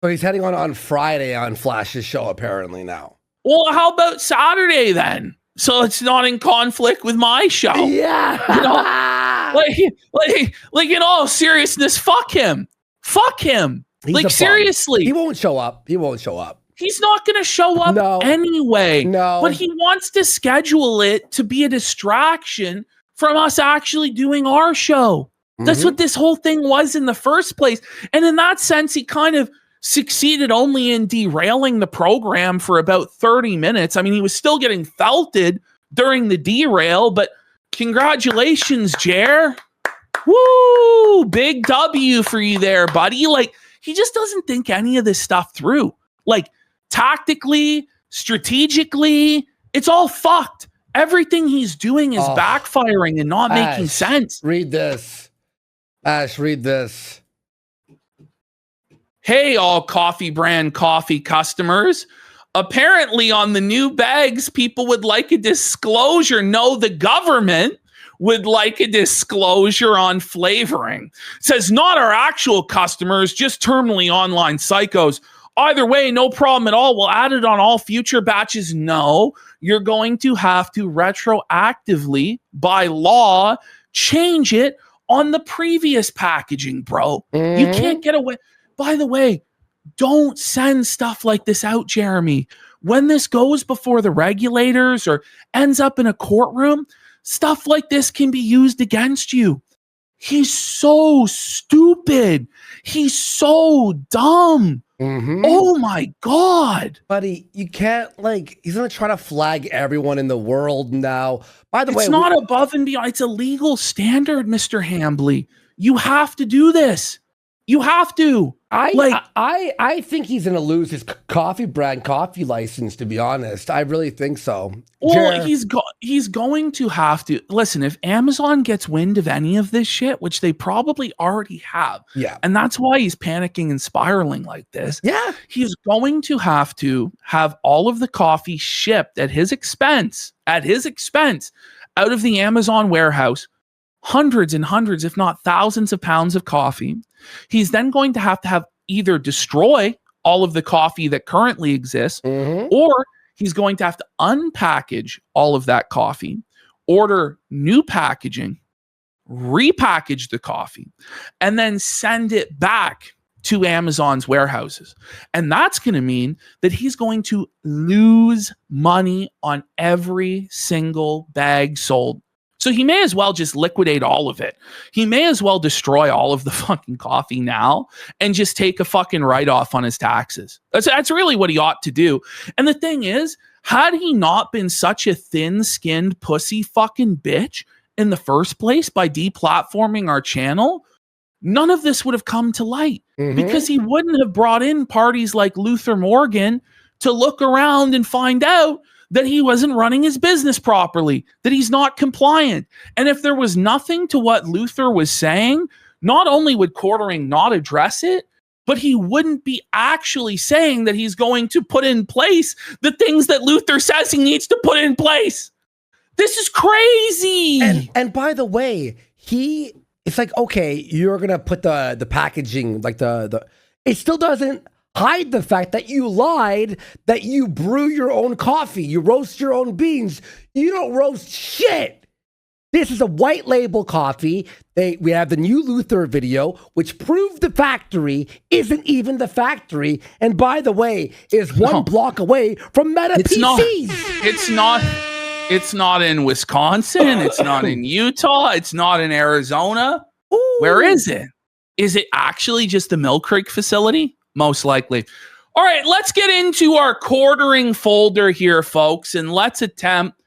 So he's heading on Friday on Flash's show, apparently now. Well, how about Saturday then? So it's not in conflict with my show. Yeah. You know, like in all seriousness, fuck him. Fuck him. Like, seriously. He won't show up. He won't show up. He's not going to show up anyway. No. But he wants to schedule it to be a distraction from us actually doing our show. That's what this whole thing was in the first place. And in that sense, he kind of succeeded only in derailing the program for about 30 minutes. I mean, he was still getting felted during the derail, but congratulations, Jer. Woo! Big W for you there, buddy. Like, he just doesn't think any of this stuff through. Like, tactically, strategically, it's all fucked. Everything he's doing is backfiring and not making sense. Read this. Ash, read this. Hey, all coffee brand coffee customers. Apparently on the new bags, people would like a disclosure. No, the government would like a disclosure on flavoring. It says not our actual customers, just terminally online psychos. Either way, no problem at all. We'll add it on all future batches. No, you're going to have to retroactively, by law, change it on the previous packaging, bro. Mm-hmm. You can't get away. By the way, don't send stuff like this out, Jeremy. When this goes before the regulators or ends up in a courtroom, stuff like this can be used against you. He's so stupid. He's so dumb. Mm-hmm. Oh my God. Buddy, you can't, he's going to try to flag everyone in the world now. By the way, it's not above and beyond. It's a legal standard, Mr. Hambly. You have to do this. You have to. I think he's going to lose his coffee brand coffee license, to be honest. I really think so. Well, he's going to have to. Listen, if Amazon gets wind of any of this shit, which they probably already have, and that's why he's panicking and spiraling like this, he's going to have all of the coffee shipped at his expense, out of the Amazon warehouse, hundreds and hundreds, if not thousands of pounds of coffee. He's then going to have either destroy all of the coffee that currently exists, or he's going to have to unpackage all of that coffee, order new packaging, repackage the coffee, and then send it back to Amazon's warehouses. And that's going to mean that he's going to lose money on every single bag sold. So he may as well just liquidate all of it. He may as well destroy all of the fucking coffee now and just take a fucking write-off on his taxes. That's really what he ought to do. And the thing is, had he not been such a thin-skinned pussy fucking bitch in the first place by deplatforming our channel, none of this would have come to light, because he wouldn't have brought in parties like Luther Morgan to look around and find out that he wasn't running his business properly, that he's not compliant. And if there was nothing to what Luther was saying, not only would Quartering not address it, but he wouldn't be actually saying that he's going to put in place the things that Luther says he needs to put in place. This is crazy. And by the way, it's like, okay, you're going to put the packaging, it still doesn't hide the fact that you lied, that you brew your own coffee, you roast your own beans. You don't roast shit. This is a white label coffee. We have the new Luther video, which proved the factory isn't even the factory. And by the way, is one block away from Meta PCs. It's not in Wisconsin. It's not in Utah. It's not in Arizona. Ooh. Where is it? Is it actually just the Mill Creek facility? Most likely. All right, let's get into our Quartering folder here, folks, and let's attempt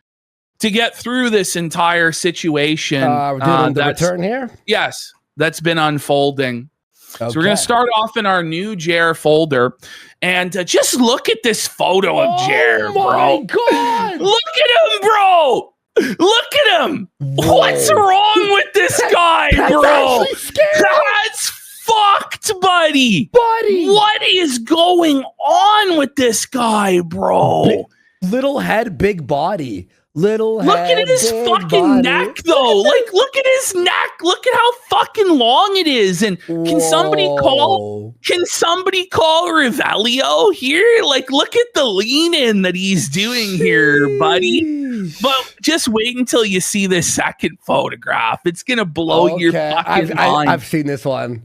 to get through this entire situation. We're doing the return here? Yes, that's been unfolding. Okay. So we're going to start off in our new Jer folder. And just look at this photo of Jer, bro. Oh, my God. Look at him, bro. Look at him. Whoa. What's wrong with this guy, bro? That's fucked, buddy. What is going on with this guy, bro? Little head, big body. Look at his fucking neck, though. Look at his neck. Look at how fucking long it is. And can somebody call Revelio here? Look at the lean in that he's doing here, buddy. But just wait until you see this second photograph. It's gonna blow your fucking mind. I've seen this one.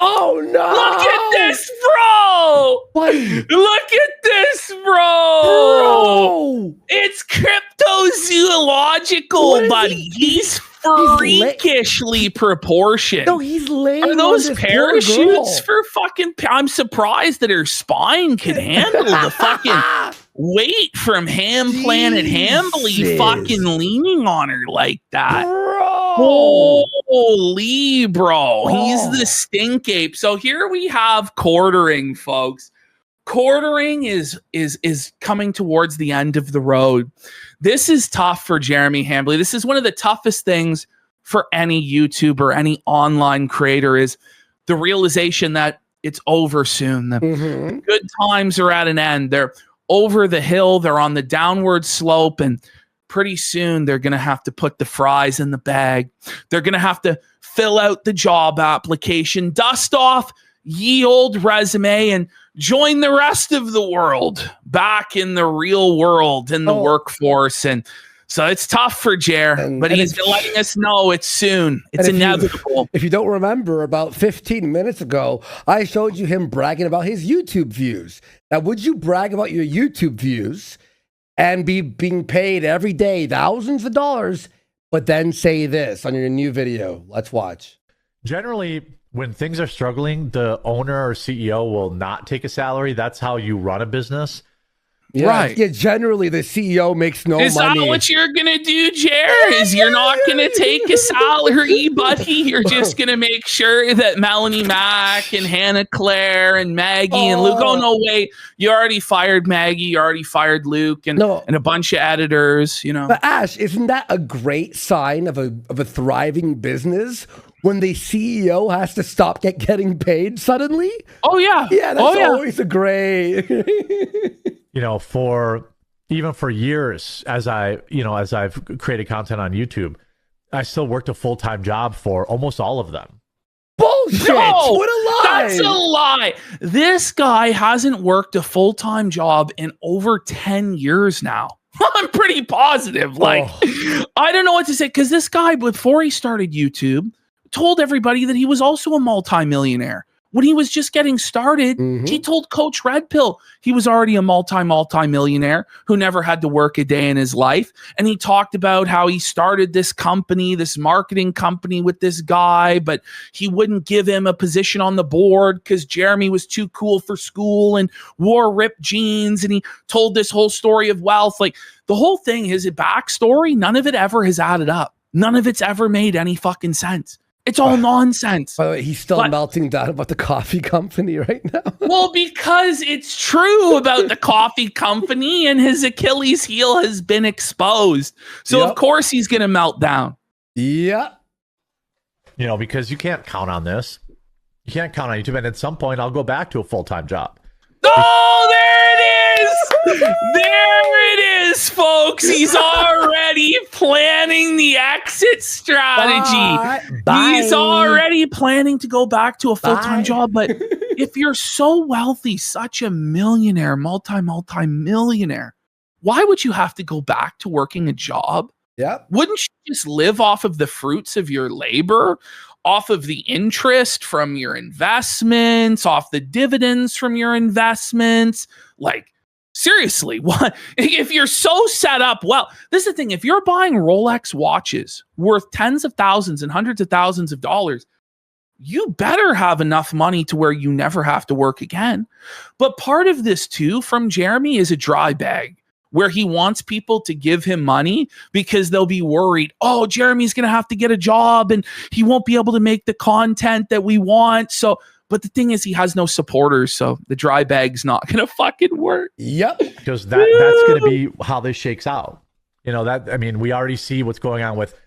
Oh no! Look at this, bro! Buddy. Look at this, bro! It's cryptozoological, buddy. He's freakishly proportioned. No, he's laying. Are those on this parachutes for fucking? I'm surprised that her spine could handle the fucking weight from Ham Planet Hambly fucking leaning on her like that. Holy bro, he's the stink ape. So here we have quartering, folks. Quartering is coming towards the end of the road. This is tough for Jeremy Hambly. This is one of the toughest things for any YouTuber, any online creator, is the realization that it's over soon. The good times are at an end. They're over the hill. They're on the downward slope, and pretty soon they're going to have to put the fries in the bag. They're going to have to fill out the job application, dust off ye old resume, and join the rest of the world back in the real world, in the workforce. And so it's tough for Jer, but he's been letting us know it's soon. It's inevitable. If you don't remember, about 15 minutes ago, I showed you him bragging about his YouTube views. Now, would you brag about your YouTube views and be being paid every day thousands of dollars, but then say this on your new video? Let's watch. Generally, when things are struggling, the owner or CEO will not take a salary. That's how you run a business. Yeah, right. Yeah, generally the CEO makes no money. Is that what you're going to do, Jer? Is you're not going to take a salary, buddy? You're just going to make sure that Melonie Mac and Hannah Claire and Maggie and Luke, oh, no, wait, you already fired Maggie, you already fired Luke and a bunch of editors, you know. But Ash, isn't that a great sign of a thriving business when the CEO has to stop getting paid suddenly? Oh, yeah. Yeah, that's always a great... You know, for years, as I've created content on YouTube, I still worked a full-time job for almost all of them. Bullshit! No, what a lie! That's a lie. This guy hasn't worked a full-time job in over 10 years now. I'm pretty positive. Like, I don't know what to say, because this guy, before he started YouTube, told everybody that he was also a multimillionaire. When he was just getting started, he told Coach Red Pill he was already a multi-millionaire who never had to work a day in his life. And he talked about how he started this company, this marketing company with this guy, but he wouldn't give him a position on the board because Jeremy was too cool for school and wore ripped jeans. And he told this whole story of wealth. Like, the whole thing, his backstory, none of it ever has added up. None of it's ever made any fucking sense. It's all nonsense. By the way, he's still melting down about the coffee company right now. Well, because it's true about the coffee company and his Achilles heel has been exposed. So, of course, he's going to melt down. Yeah. You know, because you can't count on this. You can't count on YouTube. And at some point, I'll go back to a full-time job. Oh, there it is. There it is, folks. He's already planning the exit strategy. Bye. He's already planning to go back to a full-time job. But if you're so wealthy, such a millionaire, multi-millionaire, why would you have to go back to working a job? Yeah. Wouldn't you just live off of the fruits of your labor? Off of the interest from your investments, off the dividends from your investments? Like, seriously, what if you're so set up? Well, this is the thing. If you're buying Rolex watches worth tens of thousands and hundreds of thousands of dollars, you better have enough money to where you never have to work again. But part of this too from Jeremy is a dry bag, where he wants people to give him money because they'll be worried, oh, Jeremy's going to have to get a job and he won't be able to make the content that we want. So, but the thing is, he has no supporters, so the dry bag's not going to fucking work. Yep. Because that's going to be how this shakes out. You know, that, I mean, we already see what's going on with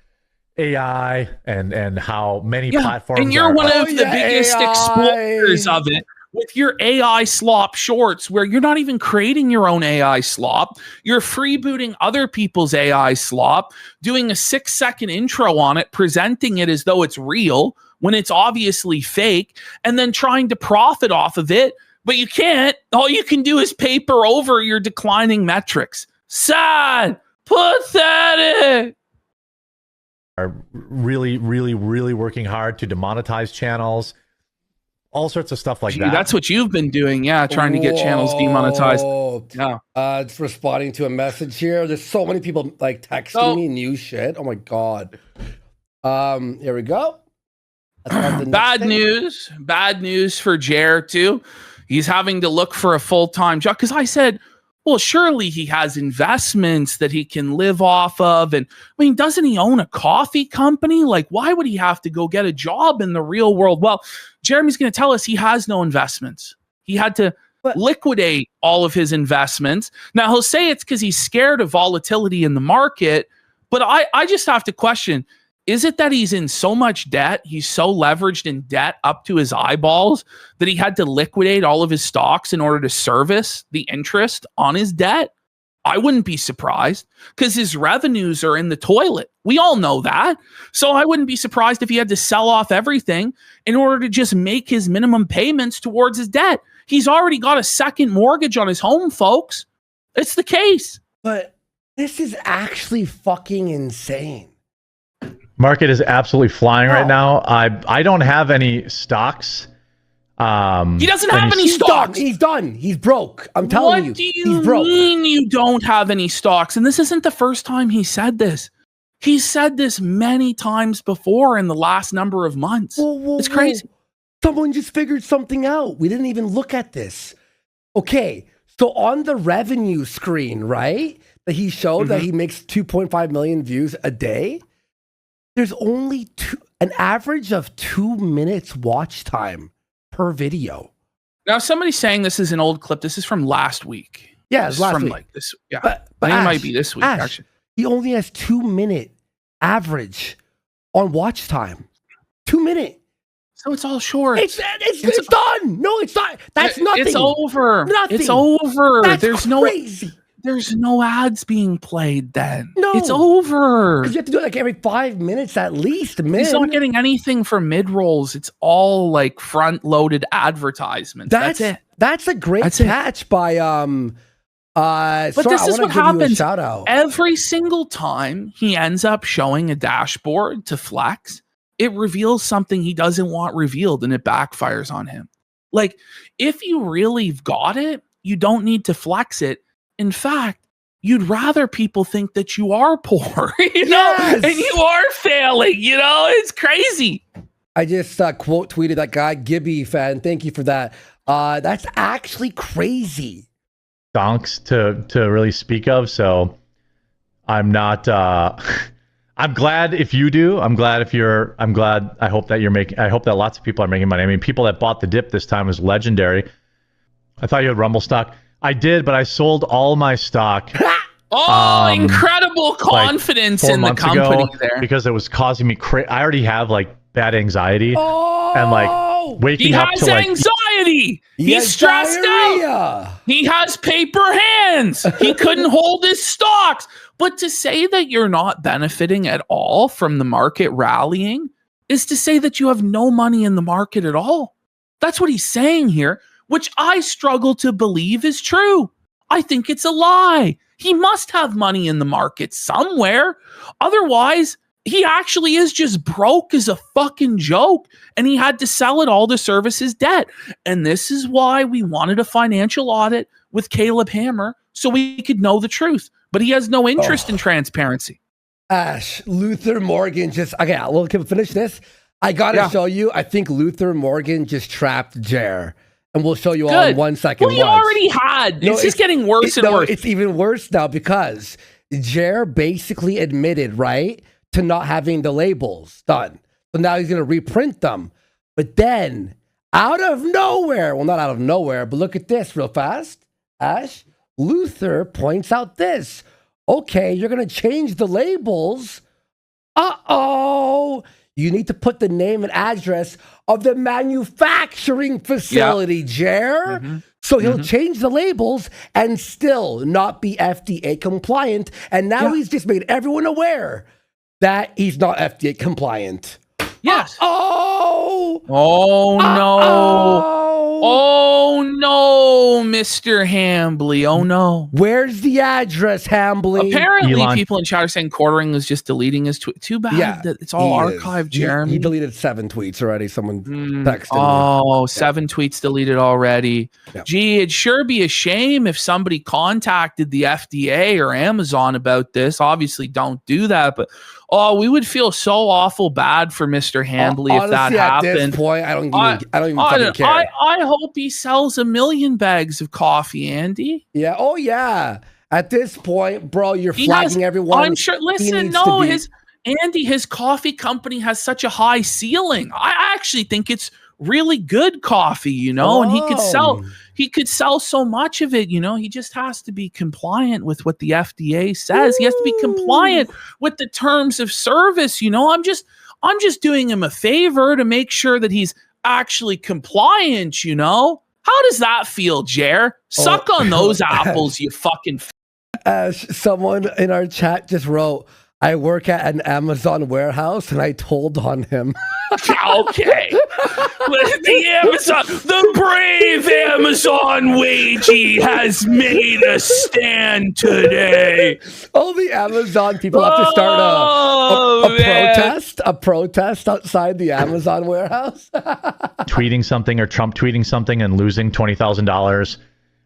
AI and how many platforms. And you're one of the biggest explorers of it. With your AI slop shorts, where you're not even creating your own AI slop, you're freebooting other people's AI slop, doing a 6-second intro on it, presenting it as though it's real when it's obviously fake, and then trying to profit off of it, but you can't. All you can do is paper over your declining metrics. Sad, pathetic. Are really, really, really working hard to demonetize channels. All sorts of stuff like that. That's what you've been doing, trying to get channels demonetized. Yeah. It's responding to a message here. There's so many people like texting me new shit. Oh my God. Here we go. Bad news for Jer too. He's having to look for a full-time job because I said, well, surely he has investments that he can live off of. And I mean, doesn't he own a coffee company? Like, why would he have to go get a job in the real world? Well, Jeremy's going to tell us he has no investments. He had to liquidate all of his investments. Now, he'll say it's because he's scared of volatility in the market. But I just have to question, is it that he's in so much debt, he's so leveraged in debt up to his eyeballs that he had to liquidate all of his stocks in order to service the interest on his debt? I wouldn't be surprised because his revenues are in the toilet. We all know that. So I wouldn't be surprised if he had to sell off everything in order to just make his minimum payments towards his debt. He's already got a second mortgage on his home, folks. It's the case. But this is actually fucking insane. Market is absolutely flying right now. I don't have any stocks. He doesn't have any stocks. He's done. He's broke. I'm telling you. What do you mean you don't have any stocks? And this isn't the first time he said this. He's said this many times before in the last number of months. It's crazy. Someone just figured something out. We didn't even look at this. Okay, so on the revenue screen, right, that he showed that he makes 2.5 million views a day, there's only an average of 2 minutes watch time per video. Now, somebody's saying this is an old clip. This is from last week. Yeah, it's last week. Like this. Yeah, but I think Ash, it might be this week. Ash, actually, he only has 2 minute average on watch time. 2 minute. So it's all short. It's done. No, it's not. That's nothing. It's over. Nothing. It's over. That's crazy. There's no ads being played then. No. It's over. You have to do it like every 5 minutes at least, man. He's not getting anything for mid-rolls. It's all like front-loaded advertisements. That's it. That's a great catch by but this is what happens shout out. Every single time he ends up showing a dashboard to flex, it reveals something he doesn't want revealed and it backfires on him. Like, if you really got it, you don't need to flex it. In fact, you'd rather people think that you are poor, you know, and you are failing, you know, it's crazy. I just quote tweeted that guy, Gibby fan. Thank you for that. That's actually crazy. Donks to really speak of. So I'm not, I'm glad if you do. I hope that lots of people are making money. I mean, people that bought the dip this time was legendary. I thought you had Rumble stock. I did, but I sold all my stock. Incredible confidence in the company there. Because it was causing me I already have like bad anxiety and like waking up to like anxiety. He's stressed out. He has paper hands. He couldn't hold his stocks. But to say that you're not benefiting at all from the market rallying is to say that you have no money in the market at all. That's what he's saying here, which I struggle to believe is true. I think it's a lie. He must have money in the market somewhere. Otherwise, he actually is just broke as a fucking joke, and he had to sell it all to service his debt. And this is why we wanted a financial audit with Caleb Hammer, so we could know the truth. But he has no interest in transparency. Ash, Luther Morgan can we finish this? I gotta show you. I think Luther Morgan just trapped Jer. And we'll show you all in 1 second. Well, you already had. It's just getting worse and worse. It's even worse now because Jer basically admitted, right, to not having the labels done. So now he's going to reprint them. But then, out of nowhere, well, not out of nowhere, but look at this real fast, Ash. Luther points out this. Okay, you're going to change the labels. Uh-oh. You need to put the name and address of the manufacturing facility, Jer. So he'll change the labels and still not be FDA compliant. And now he's just made everyone aware that he's not FDA compliant. Yes. Oh no. Oh no, Mr. Hambly. Oh no. Where's the address, Hambly? Apparently, Elon. people in chat are saying Quartering was just deleting his tweet. Too bad that it's all archived, Jeremy. He deleted 7 tweets already. Someone texted Oh, me. 7 tweets deleted already. Yeah. Gee, it'd sure be a shame if somebody contacted the FDA or Amazon about this. Obviously, don't do that, but we would feel so awful bad for Mr. Hambly if that Honestly, happened. At this point, I don't even fucking care. I hope he sells 1 million bags of coffee, Andy. Yeah. Oh yeah. At this point, bro, you're flagging everyone. I'm sure. Listen, his coffee company has such a high ceiling. I actually think it's really good coffee, you know, and he could sell so much of it, you know. He just has to be compliant with what the FDA says. He has to be compliant with the terms of service, you know. I'm just doing him a favor to make sure that he's actually compliant, you know. How does that feel, Jer? Suck on those apples, you fucking. Someone in our chat just wrote, I work at an Amazon warehouse, and I told on him. Okay. The brave Amazon wagey has made a stand today. Oh, the Amazon people have to start a protest outside the Amazon warehouse. Tweeting something or Trump tweeting something and losing $20,000,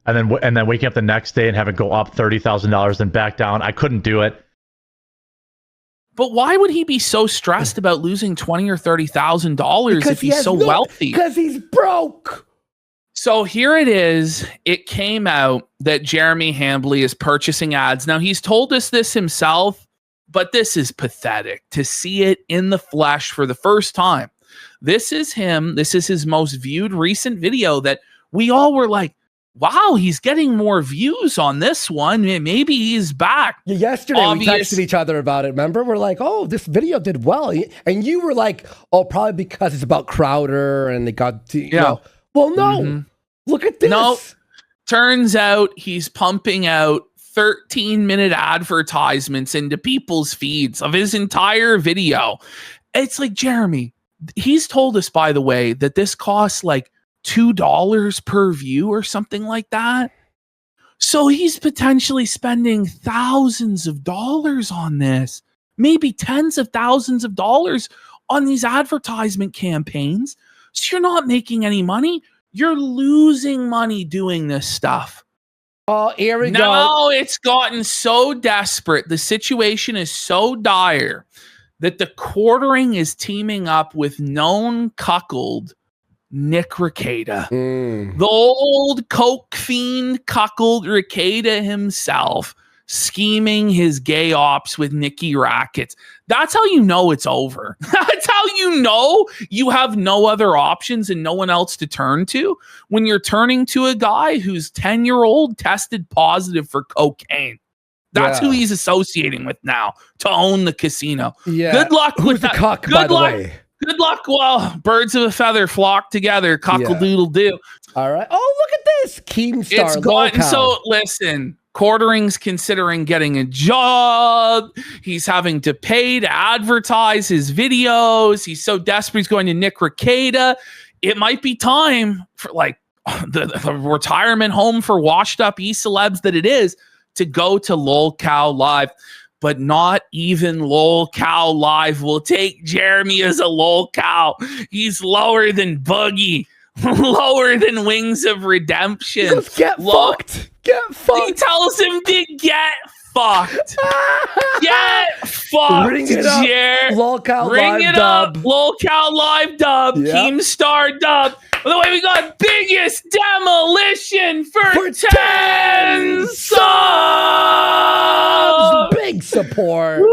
and then waking up the next day and have it go up $30,000, then back down. I couldn't do it. But why would he be so stressed about losing $20,000 or $30,000 if he's so wealthy? Because he's broke. So here it is. It came out that Jeremy Hambly is purchasing ads. Now, he's told us this himself, but this is pathetic to see it in the flesh for the first time. This is him. This is his most viewed recent video that we all were like, wow, he's getting more views on this one. Maybe he's back. Yesterday, we texted each other about it. Remember? We're like, oh, this video did well. And you were like, oh, probably because it's about Crowder and they got to, you know. Well, no. Look at this. No. Turns out he's pumping out 13-minute advertisements into people's feeds of his entire video. It's like, Jeremy, he's told us, by the way, that this costs like $2 per view or something like that. So he's potentially spending thousands of dollars on this, maybe tens of thousands of dollars on these advertisement campaigns. So you're not making any money. You're losing money doing this stuff. Oh, here we go. Now it's gotten so desperate. The situation is so dire that the Quartering is teaming up with known cuckold Nick Rekieta, the old coke fiend cuckold Rekieta himself, scheming his gay ops with Nikki Rackets. That's how you know it's over. That's how you know you have no other options and no one else to turn to when you're turning to a guy who's 10-year-old tested positive for cocaine. That's who he's associating with now to own the casino. Yeah. Good luck with the that. cuck, by the way? Good luck. Well, birds of a feather flock together. Cockle-doodle-doo. All right. Oh, look at this. Keemstar. It's gotten so, listen, Quartering's considering getting a job. He's having to pay to advertise his videos. He's so desperate. He's going to Nick Rekieta. It might be time for like the retirement home for washed up e-celebs that it is to go to LolCow Live. But not even LolCow Live will take Jeremy as a LolCow. He's lower than Boogie, lower than Wings of Redemption. Just get fucked. Get fucked. He tells him to get fucked. Get fucked, Ring it up. Jer. LolCow Ring Live it dub. up. LolCow Live dub. Yep. Keemstar dub. By the way, we got biggest demolition for 10 subs. Big support. Woo.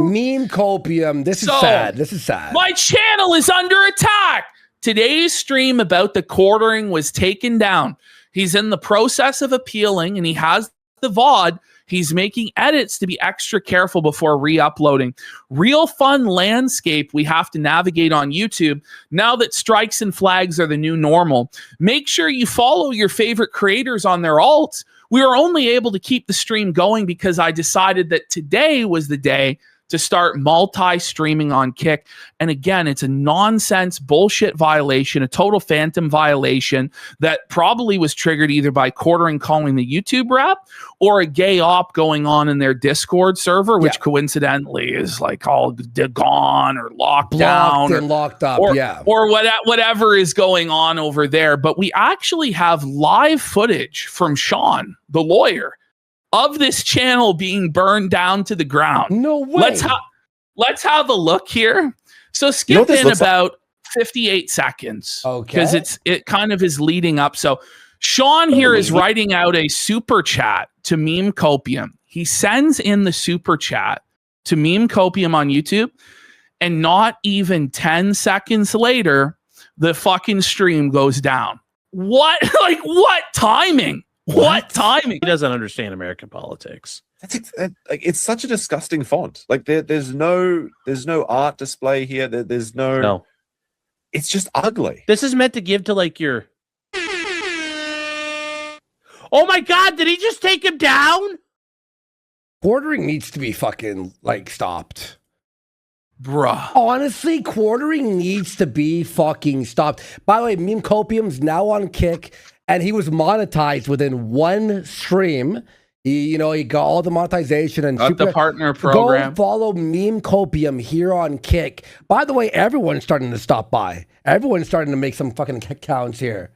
Meme copium. This is sad. This is sad. My channel is under attack. Today's stream about the Quartering was taken down. He's in the process of appealing and he has the VOD. He's making edits to be extra careful before re-uploading. Real fun landscape we have to navigate on YouTube now that strikes and flags are the new normal. Make sure you follow your favorite creators on their alts. We were only able to keep the stream going because I decided that today was the day to start multi-streaming on Kick. And again, it's a nonsense bullshit violation, a total phantom violation that probably was triggered either by Quartering calling the YouTube rep or a gay op going on in their Discord server, which coincidentally is like all gone or locked down and locked up, or whatever is going on over there. But we actually have live footage from Sean, the lawyer, of this channel being burned down to the ground. No way. Let's have a look here. So skip in about 58 seconds. Okay. Because it kind of is leading up. So Sean here is writing out a super chat to Meme Copium. He sends in the super chat to Meme Copium on YouTube, and not even 10 seconds later, the fucking stream goes down. What? Like, what timing? What timing? He doesn't understand American politics. It's such a disgusting font. Like there's no art display here. There's no. It's just ugly. This is meant to give to like your. Oh my God! Did he just take him down? Quartering needs to be fucking like stopped. Bruh. Honestly, quartering needs to be fucking stopped. By the way, Meme Copium's now on Kick, and he was monetized within one stream. He got all the monetization and the partner program. Go follow Meme Copium here on Kick. By the way, everyone's starting to stop by. Everyone's starting to make some fucking accounts here.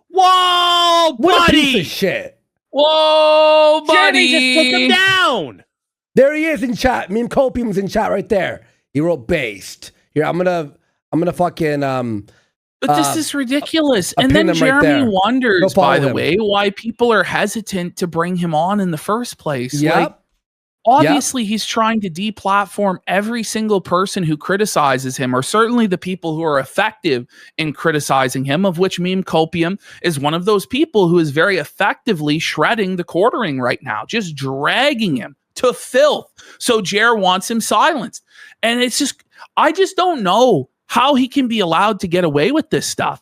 Whoa, buddy! What a piece of shit. Whoa, buddy! Jeremy just took him down. There he is in chat. Meme Copium's in chat right there. He wrote based. Here, I'm gonna fucking But this is ridiculous. I'll And then pin him right Jeremy there. wonders, Go by the follow him. way, why people are hesitant to bring him on in the first place. Yep. Like, obviously, he's trying to deplatform every single person who criticizes him, or certainly the people who are effective in criticizing him, of which Meme Copium is one of those people who is very effectively shredding the Quartering right now, just dragging him to filth. So Jer wants him silenced. And it's just, I just don't know how he can be allowed to get away with this stuff.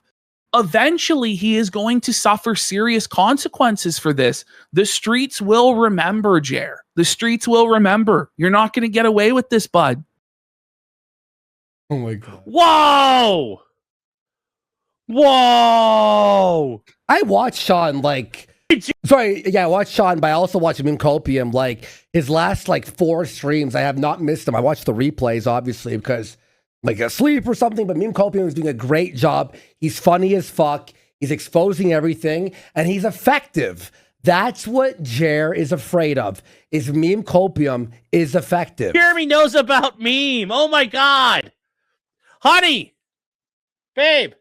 Eventually, he is going to suffer serious consequences for this. The streets will remember, Jer. The streets will remember. You're not going to get away with this, bud. Oh my God. Whoa! Whoa! I watched Sean I watched Sean, but I also watched Meme Copium. Like his last 4 streams, I have not missed them. I watched the replays, obviously, because asleep or something, but Meme Copium is doing a great job. He's funny as fuck. He's exposing everything, and he's effective. That's what Jer is afraid of, is Meme Copium is effective. Jeremy knows about meme. Oh my God. Honey. Babe.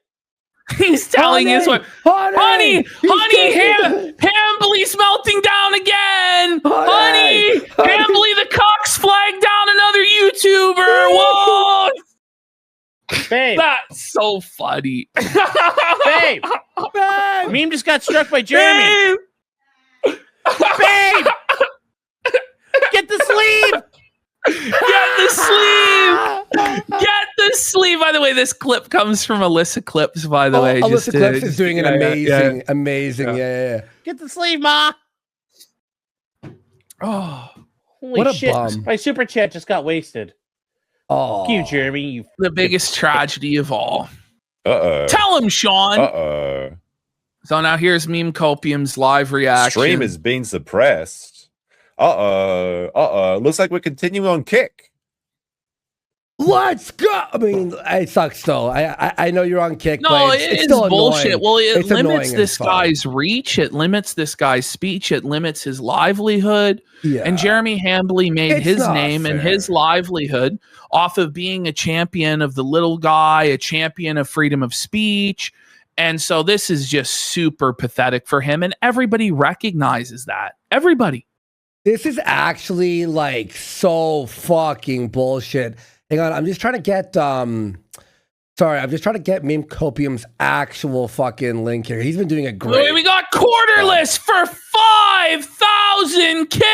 He's telling his wife, honey, Hambly's melting down again. Honey, Hambly the Cox flagged down another YouTuber. Whoa. Babe. That's so funny. Babe. Meme just got struck by Jeremy. Babe. Get the sleeve. Get the sleeve. Get the sleeve. By the way, this clip comes from Alyssa Clips, by the way. Alyssa Clips is doing an amazing. Yeah. Get the sleeve, Ma. Oh, holy what a shit. bum. My super chat just got wasted. Oh, Fuck you, Jeremy. the biggest tragedy of all. Uh-oh. Tell him, Sean. Uh-oh. So now here's Meme Copium's live reaction. Stream is being suppressed. Uh-oh. Looks like we're continuing on Kick. let's go. I mean, it sucks though. I know you're on Kick, No, but it's still bullshit. annoying. Well, it It's limits annoying this as fuck. guy's reach. It limits this guy's speech. It limits his livelihood. Yeah. And Jeremy Hambly made It's his not name and fair. his livelihood off of being a champion of the little guy, a champion of freedom of speech. And so this is just super pathetic for him. And everybody recognizes that. Everybody. This is actually like so fucking bullshit. Hang on, I'm just trying to get I'm just trying to get Meme Copium's actual fucking link here. He's been doing a great. We got quarterless for 5,000 kicks.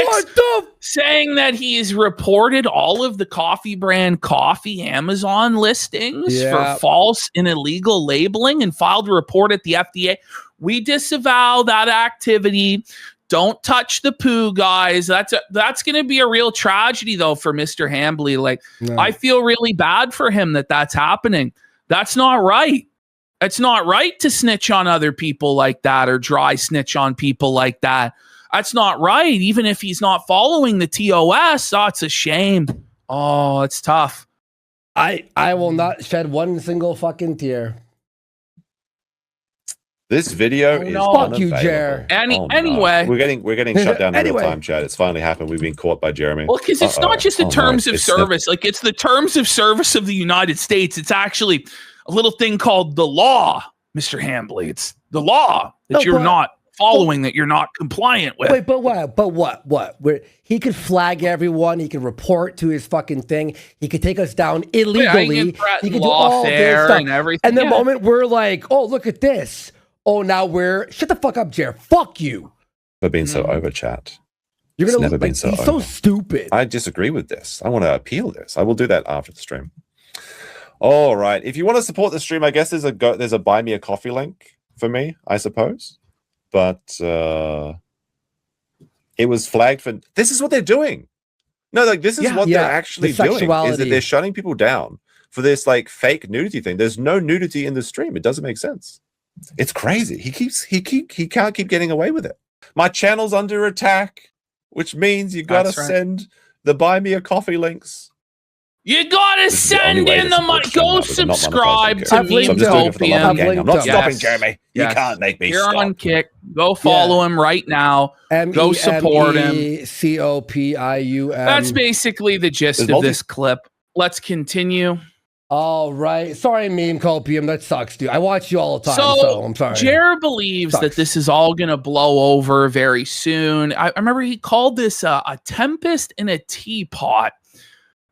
What the? Saying that he's reported all of the coffee brand coffee Amazon listings Yeah. for false and illegal labeling and filed a report at the FDA. We disavow that activity. Don't touch the poo, guys. That's going to be a real tragedy, though, for Mr. Hambly. Like, I feel really bad for him that's happening. That's not right. It's not right to snitch on other people like that or dry snitch on people like that. That's not right. Even if he's not following the TOS, it's a shame. Oh, it's tough. I will not shed one single fucking tear. This video is fuck you, Jer. Anyway, we're getting shut down in real time, Chad. It's finally happened. We've been caught by Jeremy. Well, because it's not just the terms of service. Like, it's the terms of service of the United States. It's actually a little thing called the law, Mr. Hambly. It's the law that you're not following, that you're not compliant with. Wait, but what? He could flag everyone. He could report to his fucking thing. He could take us down illegally. He could do all this stuff. And everything. And the moment we're like, oh, look at this. Oh, now shut the fuck up, Jer. Fuck you. Never been so over, chat. You're gonna never been so over. He's so stupid. I disagree with this. I want to appeal this. I will do that after the stream. All right. If you want to support the stream, I guess there's a buy me a coffee link for me, I suppose. But it was flagged for. This is what they're doing. No, like this is what they're actually doing. Is that they're shutting people down for this like fake nudity thing. There's no nudity in the stream. It doesn't make sense. It's crazy. He can't keep getting away with it. My channel's under attack, which means you gotta send the buy me a coffee links. You gotta send in the money. Go subscribe to me. I'm not stopping, Jeremy. You can't make me stop. You're on Kick. Go follow him right now. Go support him. MEMECOPIUM. That's basically the gist of this clip. Let's continue. All right. Sorry, Meme Copium. That sucks, dude. I watch you all the time, so I'm sorry. Jer believes that this is all going to blow over very soon. I remember he called this a tempest in a teapot.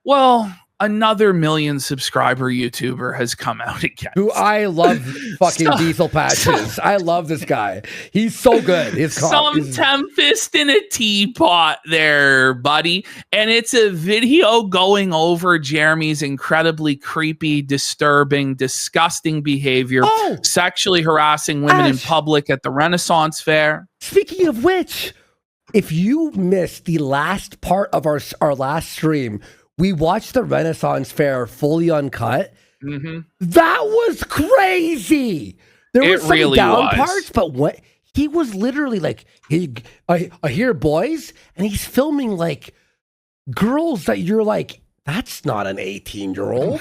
Well, another 1 million subscriber YouTuber has come out again. Who I love fucking Diesel Patches. I love this guy. He's so good. Some tempest in a teapot there, buddy. And it's a video going over Jeremy's incredibly creepy, disturbing, disgusting behavior, sexually harassing women in public at the Renaissance Fair. Speaking of which, if you missed the last part of our last stream, we watched the Renaissance Fair fully uncut. Mm-hmm. That was crazy. There was some really down parts, but what he was literally like, I hear boys, and he's filming like girls that you're like, that's not an 18-year-old.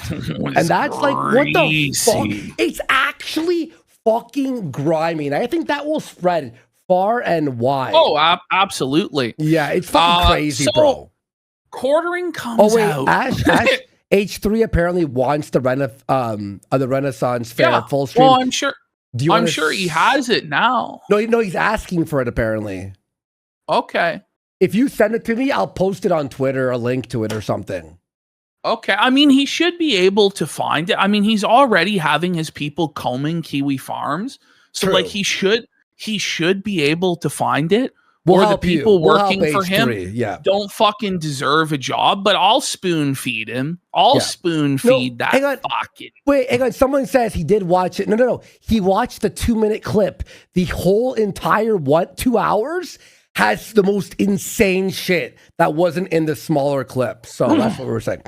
And that's like, what the fuck? It's actually fucking grimy. And I think that will spread far and wide. Oh, absolutely. Yeah, it's fucking crazy, bro. Quartering comes out. Ash H3 apparently wants the Renaissance Fair full stream. Well, I'm sure he has it now. No, he's asking for it apparently. Okay. If you send it to me, I'll post it on Twitter, a link to it or something. Okay. I mean, he should be able to find it. I mean, he's already having his people combing Kiwi farms. So like he should be able to find it. Or the people working for him don't fucking deserve a job, but I'll spoon feed him. I'll spoon feed that fucking. Wait, hang on. Someone says he did watch it. No. He watched the 2-minute clip. The whole entire 2 hours has the most insane shit that wasn't in the smaller clip. So that's what we were saying.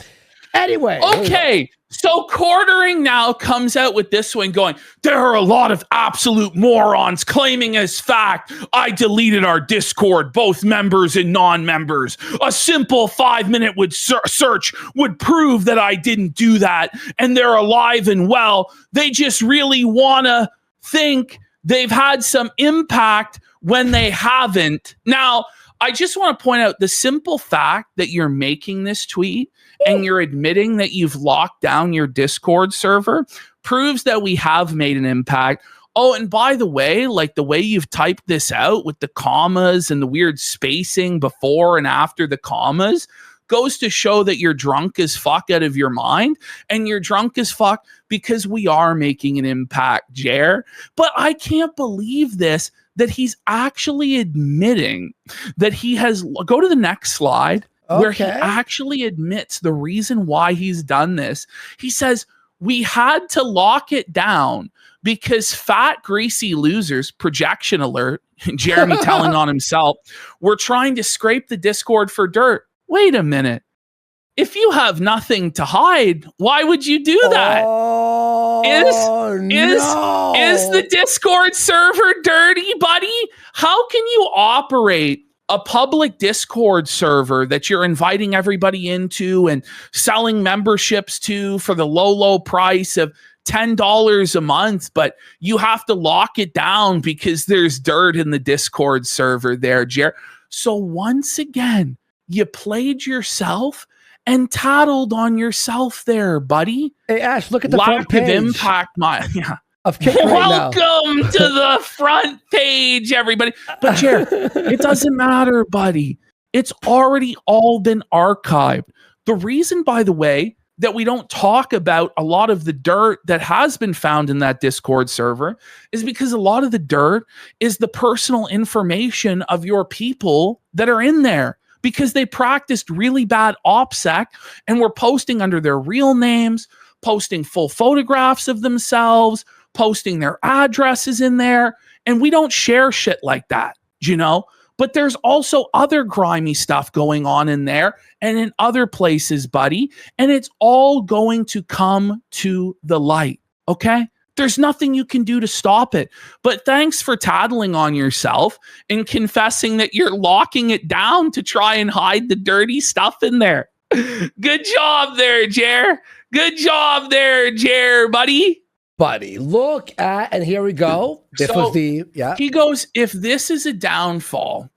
Anyway. Okay. So Quartering now comes out with this one going, there are a lot of absolute morons claiming as fact I deleted our Discord, both members and non-members. A simple 5-minute search would prove that I didn't do that. And they're alive and well. They just really want to think they've had some impact when they haven't. Now, I just want to point out the simple fact that you're making this tweet and you're admitting that you've locked down your Discord server proves that we have made an impact. Oh, and by the way, like the way you've typed this out with the commas and the weird spacing before and after the commas goes to show that you're drunk as fuck out of your mind, and you're drunk as fuck because we are making an impact, Jer. But I can't believe this, that he's actually admitting that he has, go to the next slide, where he actually admits the reason why he's done this. He says, we had to lock it down because fat, greasy losers, projection alert, Jeremy telling on himself, were trying to scrape the Discord for dirt. Wait a minute. If you have nothing to hide, why would you do that? Is the Discord server dirty, buddy? How can you operate a public Discord server that you're inviting everybody into and selling memberships to for the low price of $10 a month, but you have to lock it down because there's dirt in the Discord server there, Jer? So once again, you played yourself and tattled on yourself there, buddy. Hey, Ash, look at the front page. Lack of impact, of Kick right Welcome to the front page, everybody. But Jer, it doesn't matter, buddy. It's already all been archived. The reason, by the way, that we don't talk about a lot of the dirt that has been found in that Discord server is because a lot of the dirt is the personal information of your people that are in there, because they practiced really bad OPSEC and were posting under their real names, posting full photographs of themselves, posting their addresses in there. And we don't share shit like that, you know? But there's also other grimy stuff going on in there and in other places, buddy. And it's all going to come to the light, okay? There's nothing you can do to stop it. But thanks for tattling on yourself and confessing that you're locking it down to try and hide the dirty stuff in there. Good job there, Jer. Good job there, Jer, buddy. Buddy, look at, and here we go. This was the, He goes, if this is a downfall,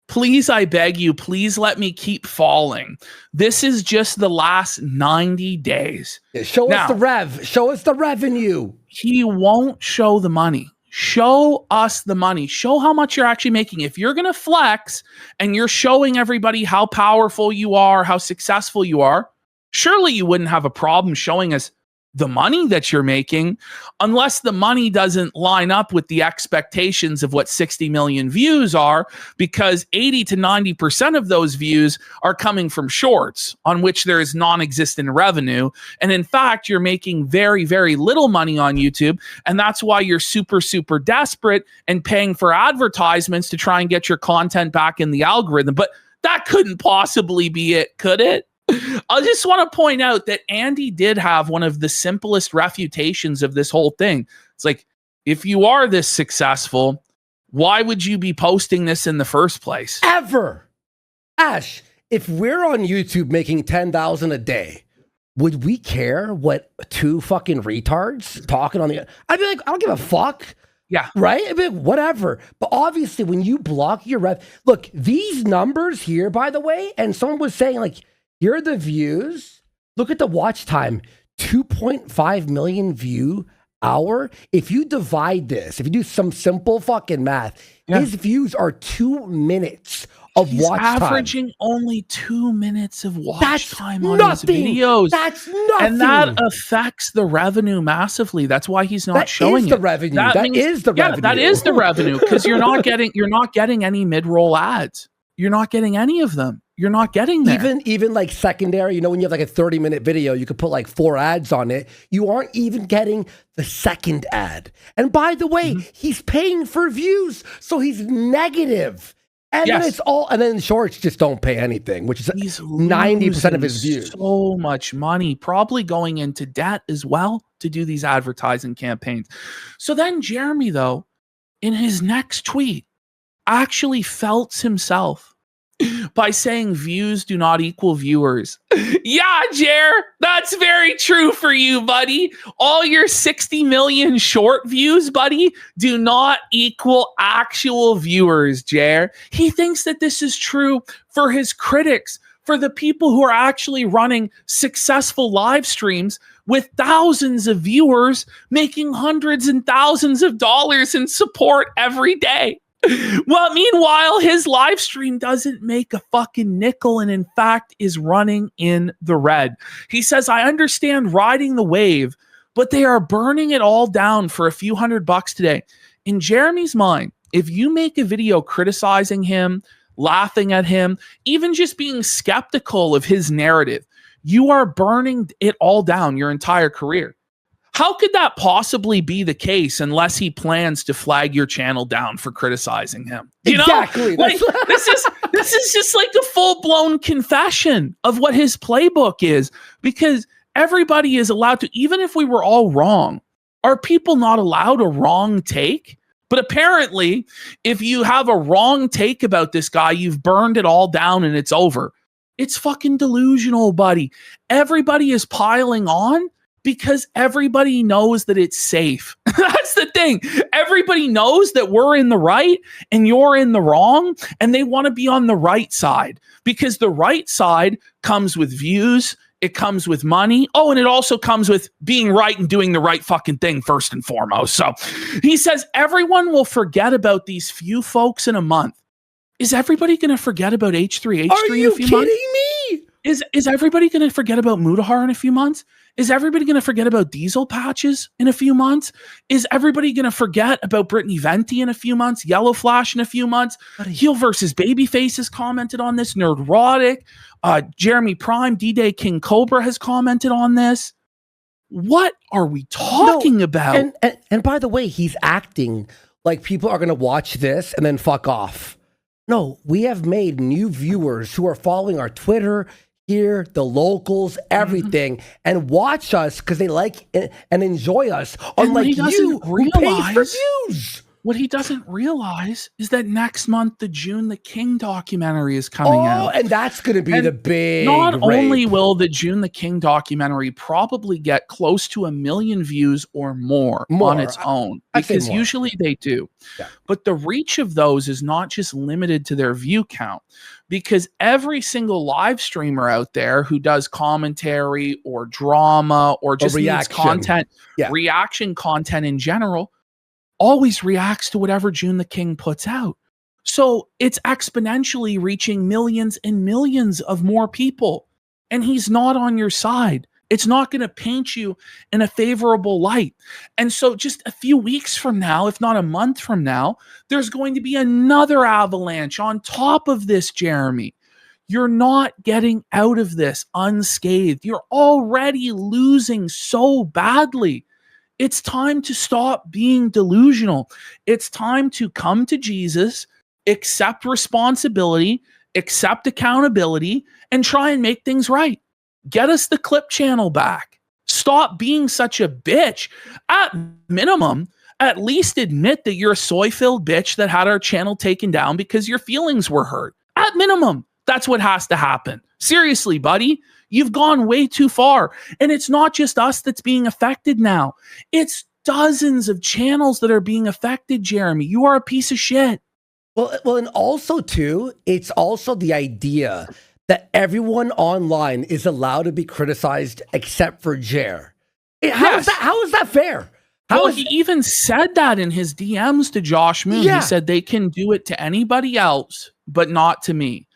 please, I beg you, please let me keep falling. This is just the last 90 days. Show us the rev. Show us the revenue. He won't show the money. Show us the money. Show how much you're actually making. If you're going to flex and you're showing everybody how powerful you are, how successful you are, surely you wouldn't have a problem showing us the money that you're making, unless the money doesn't line up with the expectations of what 60 million views are, because 80 to 90% of those views are coming from shorts on which there is non-existent revenue. And in fact, you're making very, very little money on YouTube. And that's why you're super, super desperate and paying for advertisements to try and get your content back in the algorithm. But that couldn't possibly be it, could it? I just want to point out that Andy did have one of the simplest refutations of this whole thing. It's like, if you are this successful, why would you be posting this in the first place? Ever. Ash, if we're on YouTube making $10,000 a day, would we care what two fucking retards talking on the... I'd be like, I don't give a fuck. Yeah. Right? I'd be like, whatever. But obviously, when you block your rev... Look, these numbers here, by the way, and someone was saying, like, here are the views. Look at the watch time. 2.5 million view hour. If you divide this, if you do some simple fucking math, his views are 2 minutes of watch time. He's averaging only 2 minutes of watch time on his videos. That's nothing. And that affects the revenue massively. That's why he's not showing the revenue. That is the revenue. That is the revenue, because you're not getting any mid-roll ads. You're not getting any of them. You're not getting there. Even like secondary, you know, when you have like a 30-minute video, you could put like 4 ads on it. You aren't even getting the second ad. And by the way, he's paying for views, so he's negative. And then it's all, and then shorts just don't pay anything, which is 90% of his views. So much money, probably going into debt as well to do these advertising campaigns. So then Jeremy, though, in his next tweet, actually felts himself by saying views do not equal viewers. Yeah, Jer, that's very true for you, buddy. All your 60 million short views, buddy, do not equal actual viewers, Jer. He thinks that this is true for his critics, for the people who are actually running successful live streams with thousands of viewers making hundreds and thousands of dollars in support every day. Well, meanwhile, his live stream doesn't make a fucking nickel and in fact is running in the red. He says, I understand riding the wave, but they are burning it all down for a few $100 today. In Jeremy's mind, if you make a video criticizing him, laughing at him, even just being skeptical of his narrative, you are burning it all down your entire career. How could that possibly be the case unless he plans to flag your channel down for criticizing him? You exactly. know? Like, this is just like a full-blown confession of what his playbook is, because everybody is allowed to, even if we were all wrong, are people not allowed a wrong take? But apparently, if you have a wrong take about this guy, you've burned it all down and it's over. It's fucking delusional, buddy. Everybody is piling on because everybody knows that it's safe. That's the thing. Everybody knows that we're in the right and you're in the wrong, and they want to be on the right side because the right side comes with views. It comes with money. Oh, and it also comes with being right and doing the right fucking thing first and foremost. So he says everyone will forget about these few folks in a month. Is everybody going to forget about H3H3 in a few months? Are you kidding me? Is everybody going to forget about Mudahar in a few months? Is everybody going to forget about Diesel Patches in a few months? Is everybody going to forget about Brittany Venti in a few months? Yellow Flash in a few months? Heel versus Babyface has commented on this. Nerdrotic, Jeremy Prime, D-Day King Cobra has commented on this. What are we talking about? And by the way, he's acting like people are going to watch this and then fuck off. No, we have made new viewers who are following our Twitter, here, the locals, everything, and watch us because they like and enjoy us. Unlike you, who pays for views. What he doesn't realize is that next month, the June the King documentary is coming out. And that's going to be the big Not only will the June the King documentary probably get close to 1 million views or more on its own, because usually they do. Yeah. But the reach of those is not just limited to their view count, because every single live streamer out there who does commentary or drama or just needs content, reaction content in general, always reacts to whatever June the King puts out. So it's exponentially reaching millions and millions of more people. And he's not on your side. It's not going to paint you in a favorable light. And so just a few weeks from now, if not a month from now, there's going to be another avalanche on top of this, Jeremy. You're not getting out of this unscathed. You're already losing so badly. It's time to stop being delusional. It's time to come to Jesus, accept responsibility, accept accountability, and try and make things right. Get us the clip channel back. Stop being such a bitch. At minimum, at least admit that you're a soy-filled bitch that had our channel taken down because your feelings were hurt. At minimum, that's what has to happen. Seriously, buddy. You've gone way too far. And it's not just us that's being affected now. It's dozens of channels that are being affected, Jeremy. You are a piece of shit. Well, and also, too, it's also the idea that everyone online is allowed to be criticized except for Jer. How is that fair? He even said that in his DMs to Josh Moon. Yeah. He said they can do it to anybody else, but not to me.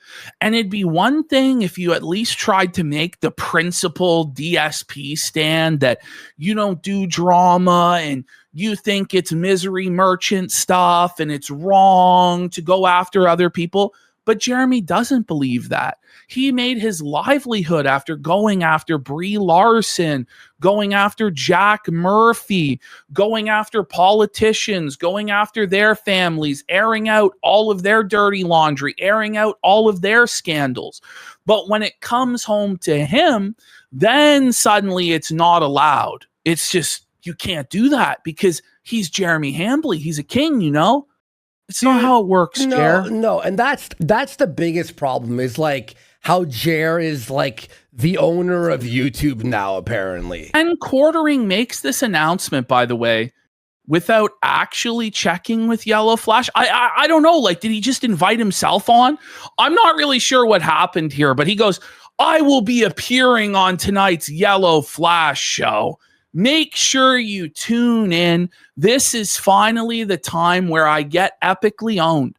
And it'd be one thing if you at least tried to make the principled DSP stand that you don't do drama and you think it's misery merchant stuff and it's wrong to go after other people. But Jeremy doesn't believe that. He made his livelihood after going after Brie Larson, going after Jack Murphy, going after politicians, going after their families, airing out all of their dirty laundry, airing out all of their scandals. But when it comes home to him, then suddenly it's not allowed. It's just, you can't do that because he's Jeremy Hambley. He's a king, you know? It's not how it works, Jer. No, and that's the biggest problem is like how Jer is like the owner of YouTube now, apparently. And Quartering makes this announcement, by the way, without actually checking with Yellow Flash. I don't know, like, did he just invite himself on? I'm not really sure what happened here, but he goes, I will be appearing on tonight's Yellow Flash show. Make sure you tune in. This is finally the time where I get epically owned.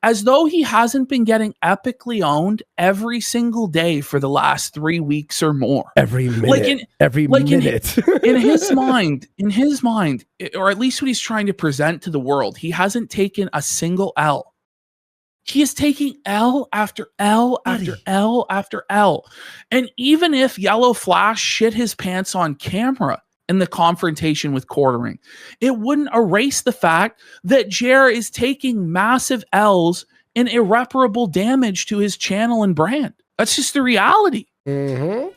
As though he hasn't been getting epically owned every single day for the last 3 weeks or more. Every minute. In his mind, or at least what he's trying to present to the world, he hasn't taken a single L. He is taking L after L after L after L. And even if Yellow Flash shit his pants on camera in the confrontation with Quartering. It wouldn't erase the fact that Jer is taking massive L's and irreparable damage to his channel and brand. That's just the reality. Mm-hmm.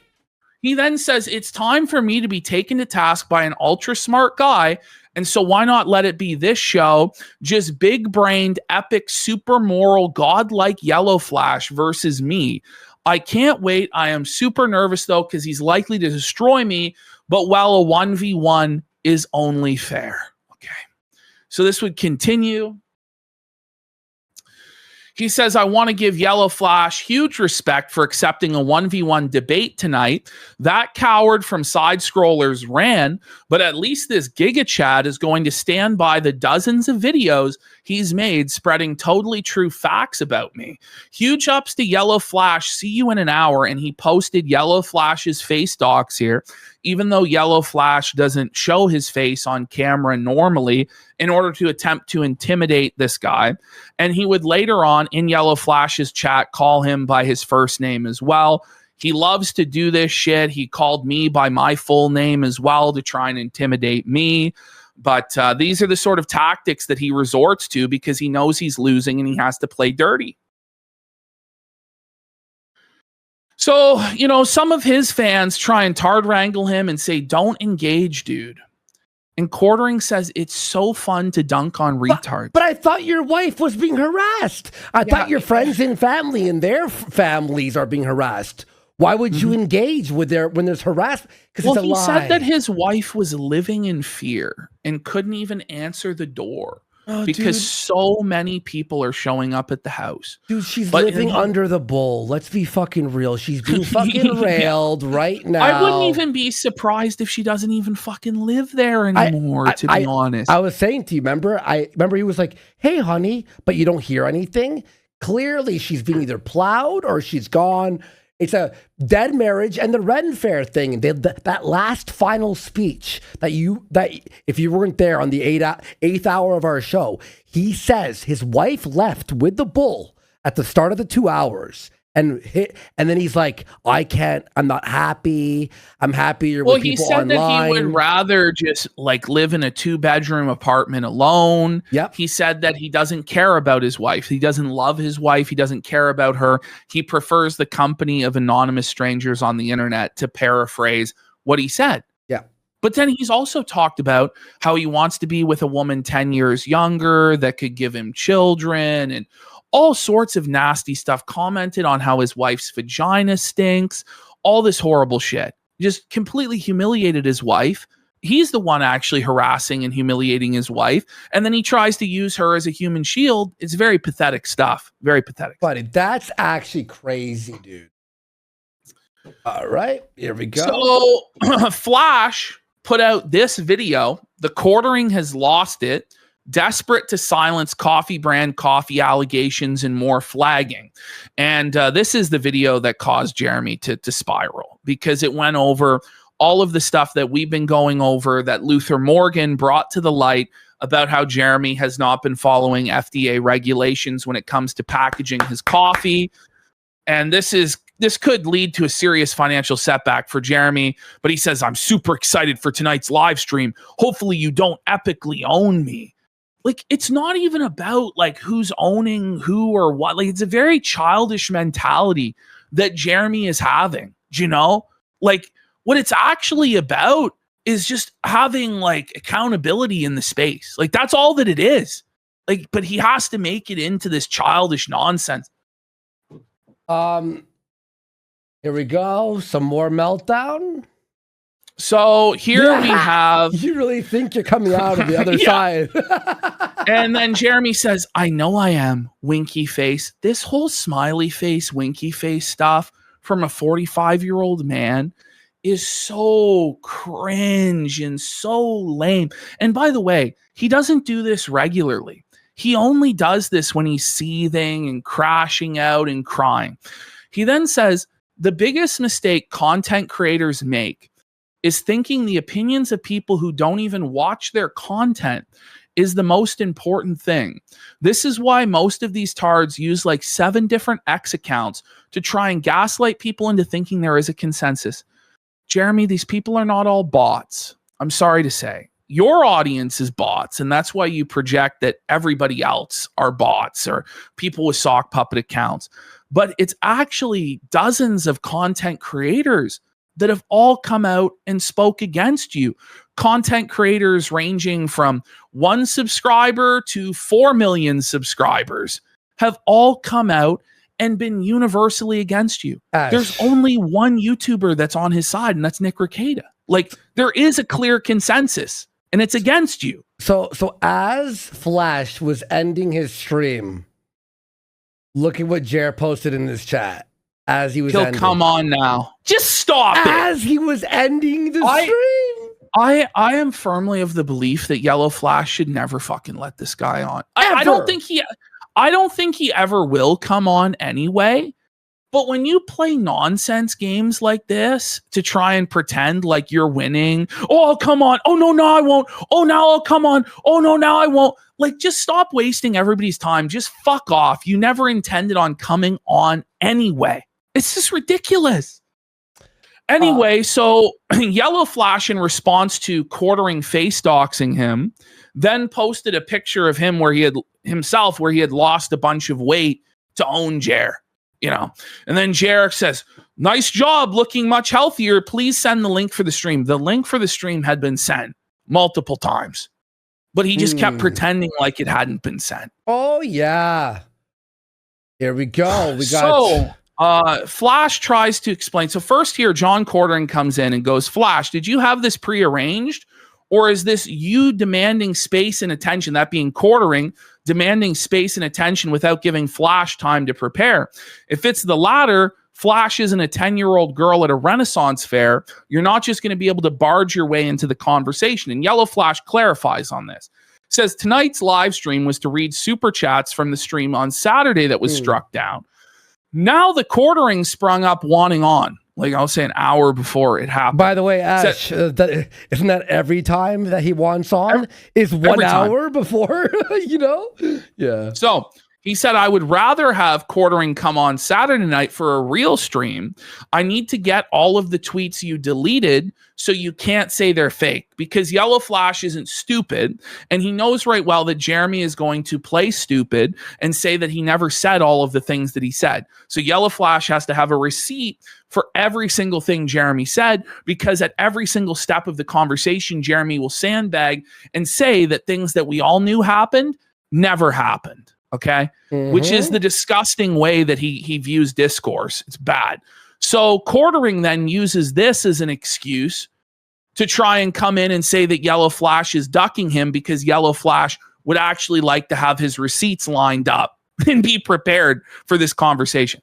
He then says, it's time for me to be taken to task by an ultra smart guy. And so why not let it be this show? Just big-brained, epic, super moral, godlike Yellow Flash versus me. I can't wait. I am super nervous, though, because he's likely to destroy me. But while a 1v1 is only fair. Okay. So this would continue. He says, I want to give Yellow Flash huge respect for accepting a 1v1 debate tonight. That coward from Side Scrollers ran, but at least this Giga Chad is going to stand by the dozens of videos he's made spreading totally true facts about me. Huge ups to Yellow Flash. See you in an hour. And he posted Yellow Flash's face docs here, even though Yellow Flash doesn't show his face on camera normally in order to attempt to intimidate this guy. And he would later on in Yellow Flash's chat call him by his first name as well. He loves to do this shit. He called me by my full name as well to try and intimidate me. But these are the sort of tactics that he resorts to because he knows he's losing and he has to play dirty. So, you know, some of his fans try and tard wrangle him and say, don't engage, dude. And Quartering says it's so fun to dunk on retards. But I thought your wife was being harassed. I thought your friends and family and their families are being harassed. Why would you engage with when there's harassment? Because it's a lie. He said that his wife was living in fear and couldn't even answer the door because so many people are showing up at the house. Dude, she's living under the bull. Let's be fucking real. She's being fucking railed right now. I wouldn't even be surprised if she doesn't even fucking live there anymore, to be honest. I was saying to you, remember he was like, hey, honey, but you don't hear anything? Clearly, she's being either plowed or she's gone. It's a dead marriage. And the Ren Fair thing, that last final speech that if you weren't there on the 8th hour of our show, he says his wife left with the bull at the start of the 2 hours. And then he's like, I'm not happy. I'm happier with people online. Well, he said that he would rather just like live in a 2-bedroom apartment alone. Yep. He said that he doesn't care about his wife. He doesn't love his wife. He doesn't care about her. He prefers the company of anonymous strangers on the internet, to paraphrase what he said. Yeah. But then he's also talked about how he wants to be with a woman 10 years younger that could give him children and all sorts of nasty stuff, commented on how his wife's vagina stinks, all this horrible shit. Just completely humiliated his wife. He's the one actually harassing and humiliating his wife. And then he tries to use her as a human shield. It's very pathetic stuff. Very pathetic. Buddy, that's actually crazy, dude. All right, here we go. So Flash put out this video. The Quartering has lost it. Desperate to silence coffee brand coffee allegations and more flagging. And this is the video that caused Jeremy to spiral, because it went over all of the stuff that we've been going over that Luther Morgan brought to the light about how Jeremy has not been following FDA regulations when it comes to packaging his coffee. And this could lead to a serious financial setback for Jeremy. But he says, I'm super excited for tonight's live stream. Hopefully you don't epically own me. Like, it's not even about like who's owning who or what. Like, it's a very childish mentality that Jeremy is having, you know? Like, what it's actually about is just having like accountability in the space. Like, that's all that it is. Like, but he has to make it into this childish nonsense. Here we go. Some more meltdown. So here we have... You really think you're coming out of the other side. And then Jeremy says, I know I am, winky face. This whole smiley face, winky face stuff from a 45-year-old man is so cringe and so lame. And by the way, he doesn't do this regularly. He only does this when he's seething and crashing out and crying. He then says, the biggest mistake content creators make is thinking the opinions of people who don't even watch their content is the most important thing. This is why most of these tards use like 7 different X accounts to try and gaslight people into thinking there is a consensus. Jeremy, these people are not all bots. I'm sorry to say, your audience is bots, and that's why you project that everybody else are bots or people with sock puppet accounts. But it's actually dozens of content creators that have all come out and spoke against you. Content creators ranging from 1 subscriber to 4 million subscribers have all come out and been universally against you. There's only one YouTuber that's on his side, and that's Nick Rekieta. Like, there is a clear consensus, and it's against you. So as Flash was ending his stream, look at what Jer posted in this chat. As he was ending. Come on now. Just stop it. As he was ending the stream. I am firmly of the belief that Yellow Flash should never fucking let this guy on. I don't think he ever will come on anyway. But when you play nonsense games like this to try and pretend like you're winning, oh, come on. Oh, no, I won't. Oh, now I'll come on. Oh, no, now I won't. Like, just stop wasting everybody's time. Just fuck off. You never intended on coming on anyway. It's just ridiculous. Anyway, so Yellow Flash, in response to quartering face doxing him, then posted a picture of him where he had lost a bunch of weight to own Jer, you know. And then Jer says, "Nice job, looking much healthier. Please send the link for the stream." The link for the stream had been sent multiple times, but he just kept pretending like it hadn't been sent. Oh yeah. Here we go. We got Flash tries to explain. So first here, John Quartering comes in and goes, "Flash, did you have this prearranged? Or is this you demanding space and attention?" That being Quartering, demanding space and attention without giving Flash time to prepare. If it's the latter, Flash isn't a 10-year-old girl at a Renaissance fair. You're not just going to be able to barge your way into the conversation. And Yellow Flash clarifies on this. Says tonight's live stream was to read super chats from the stream on Saturday that was struck down. Now the Quartering sprung up wanting on. Like I'll say an hour before it happened. By the way, Ash, isn't that every time that he wants on is 1 hour before, you know? Yeah. So he said, "I would rather have Quartering come on Saturday night for a real stream. I need to get all of the tweets you deleted so you can't say they're fake, because Yellow Flash isn't stupid. And he knows right well that Jeremy is going to play stupid and say that he never said all of the things that he said. So Yellow Flash has to have a receipt for every single thing Jeremy said, because at every single step of the conversation, Jeremy will sandbag and say that things that we all knew happened never happened." Okay. Which is the disgusting way that he views discourse. It's bad. So Quartering then uses this as an excuse to try and come in and say that Yellow Flash is ducking him because Yellow Flash would actually like to have his receipts lined up and be prepared for this conversation.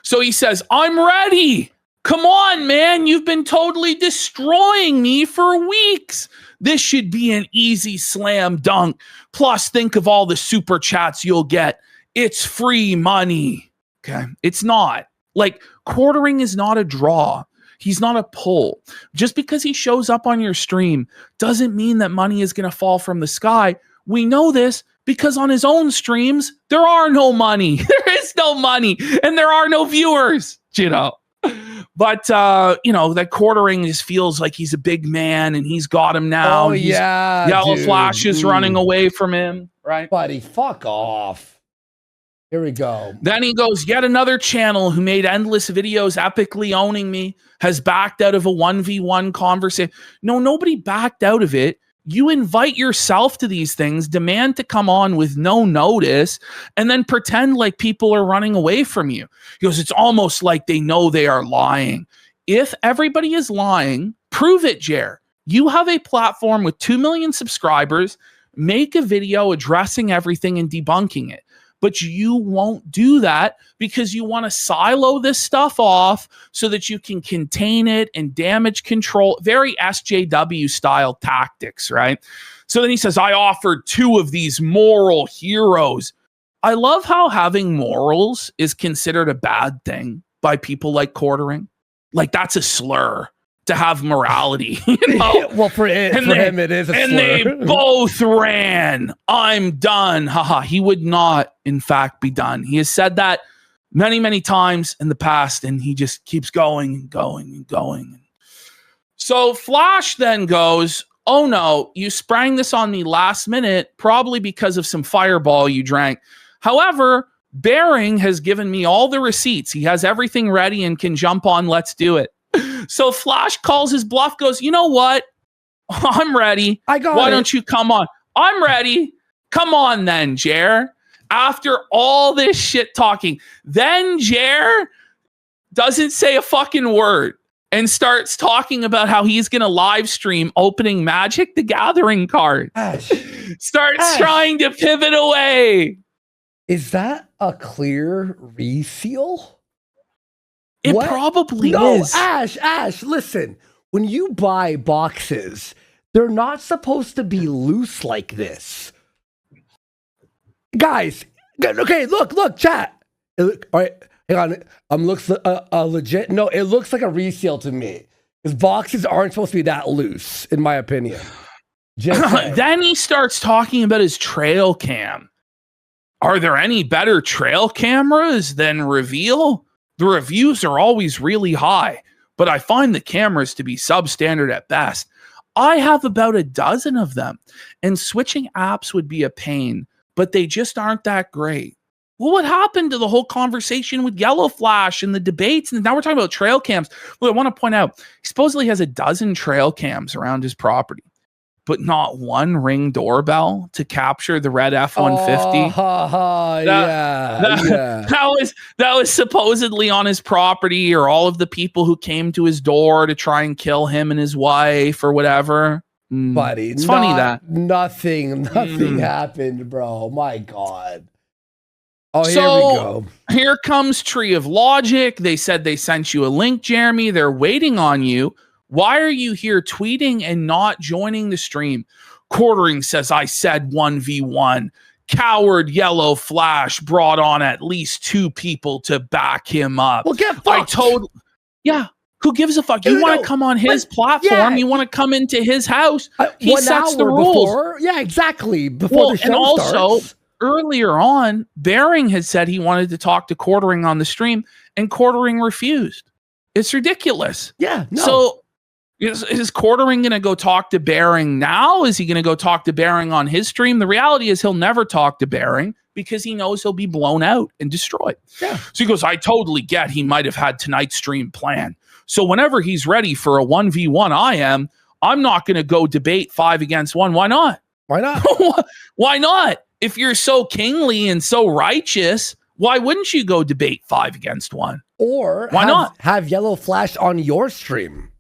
So he says, "I'm ready. Come on, man. You've been totally destroying me for weeks. This should be an easy slam dunk. Plus, think of all the super chats you'll get. It's free money." Okay. It's not. Like, Quartering is not a draw. He's not a pull. Just because he shows up on your stream doesn't mean that money is going to fall from the sky. We know this because on his own streams, there are no money. There is no money, and there are no viewers, you know. But, you know, that Quartering just feels like he's a big man and he's got him now. Oh, yeah. Yellow Flash is running away from him, right? Buddy, fuck off. Here we go. Then he goes, "Yet another channel who made endless videos epically owning me has backed out of a 1v1 conversation." No, nobody backed out of it. You invite yourself to these things, demand to come on with no notice, and then pretend like people are running away from you. He goes, "It's almost like they know they are lying." If everybody is lying, prove it, Jer. You have a platform with 2 million subscribers. Make a video addressing everything and debunking it. But you won't do that because you want to silo this stuff off so that you can contain it and damage control. Very SJW style tactics, right? So then he says, "I offered 2 of these moral heroes." I love how having morals is considered a bad thing by people like Quartering. Like, that's a slur to have morality, you know? Well, for him, it is a slur. And they both ran. "I'm done." Haha. He would not, in fact, be done. He has said that many, many times in the past, and he just keeps going and going and going. So Flash then goes, oh no, you sprang this on me last minute, probably because of some fireball you drank. However, Bering has given me all the receipts. He has everything ready and can jump on. Let's do it. So Flash calls his bluff, goes, you know what? I'm ready. Why don't you come on? I'm ready. Come on then, Jer. After all this shit talking, then Jer doesn't say a fucking word and starts talking about how he's going to live stream opening Magic the Gathering card. Starts trying to pivot away. Is that a clear reseal? It probably is. Ash, listen. When you buy boxes, they're not supposed to be loose like this. Guys, okay, look, chat. All right, hang on. Looks legit. No, it looks like a reseal to me. Because boxes aren't supposed to be that loose, in my opinion. Then he starts talking about his trail cam. Are there any better trail cameras than Reveal? The reviews are always really high, but I find the cameras to be substandard at best. I have about a dozen of them, and switching apps would be a pain, but they just aren't that great. Well, what happened to the whole conversation with Yellow Flash and the debates? And now we're talking about trail cams. Well, I want to point out, he supposedly has a dozen trail cams around his property, but not one Ring doorbell to capture the red F-150. That was supposedly on his property, or all of the people who came to his door to try and kill him and his wife or whatever. Buddy, it's funny that nothing happened, bro. My God. Oh, so, here we go. Here comes Tree of Logic. They said they sent you a link, Jeremy. They're waiting on you. Why are you here tweeting and not joining the stream? Quartering says, I said 1v1. Coward Yellow Flash brought on at least 2 people to back him up. Well, get fucked. Who gives a fuck? You want to come on his platform. You want to come into his house. He sets the rules. Exactly. Before the show starts. Also, earlier on, Bering had said he wanted to talk to Quartering on the stream, and Quartering refused. It's ridiculous. Yeah. No. So is Quartering going to go talk to Bering now? Is he going to go talk to Bering on his stream? The reality is he'll never talk to Bering because he knows he'll be blown out and destroyed. Yeah. So he goes, I totally get he might have had tonight's stream planned. So whenever he's ready for a 1v1 I'm not going to go debate 5 against 1. Why not? Why not? Why not? If you're so kingly and so righteous, why wouldn't you go debate 5 against 1? Or why not have Yellow Flash on your stream?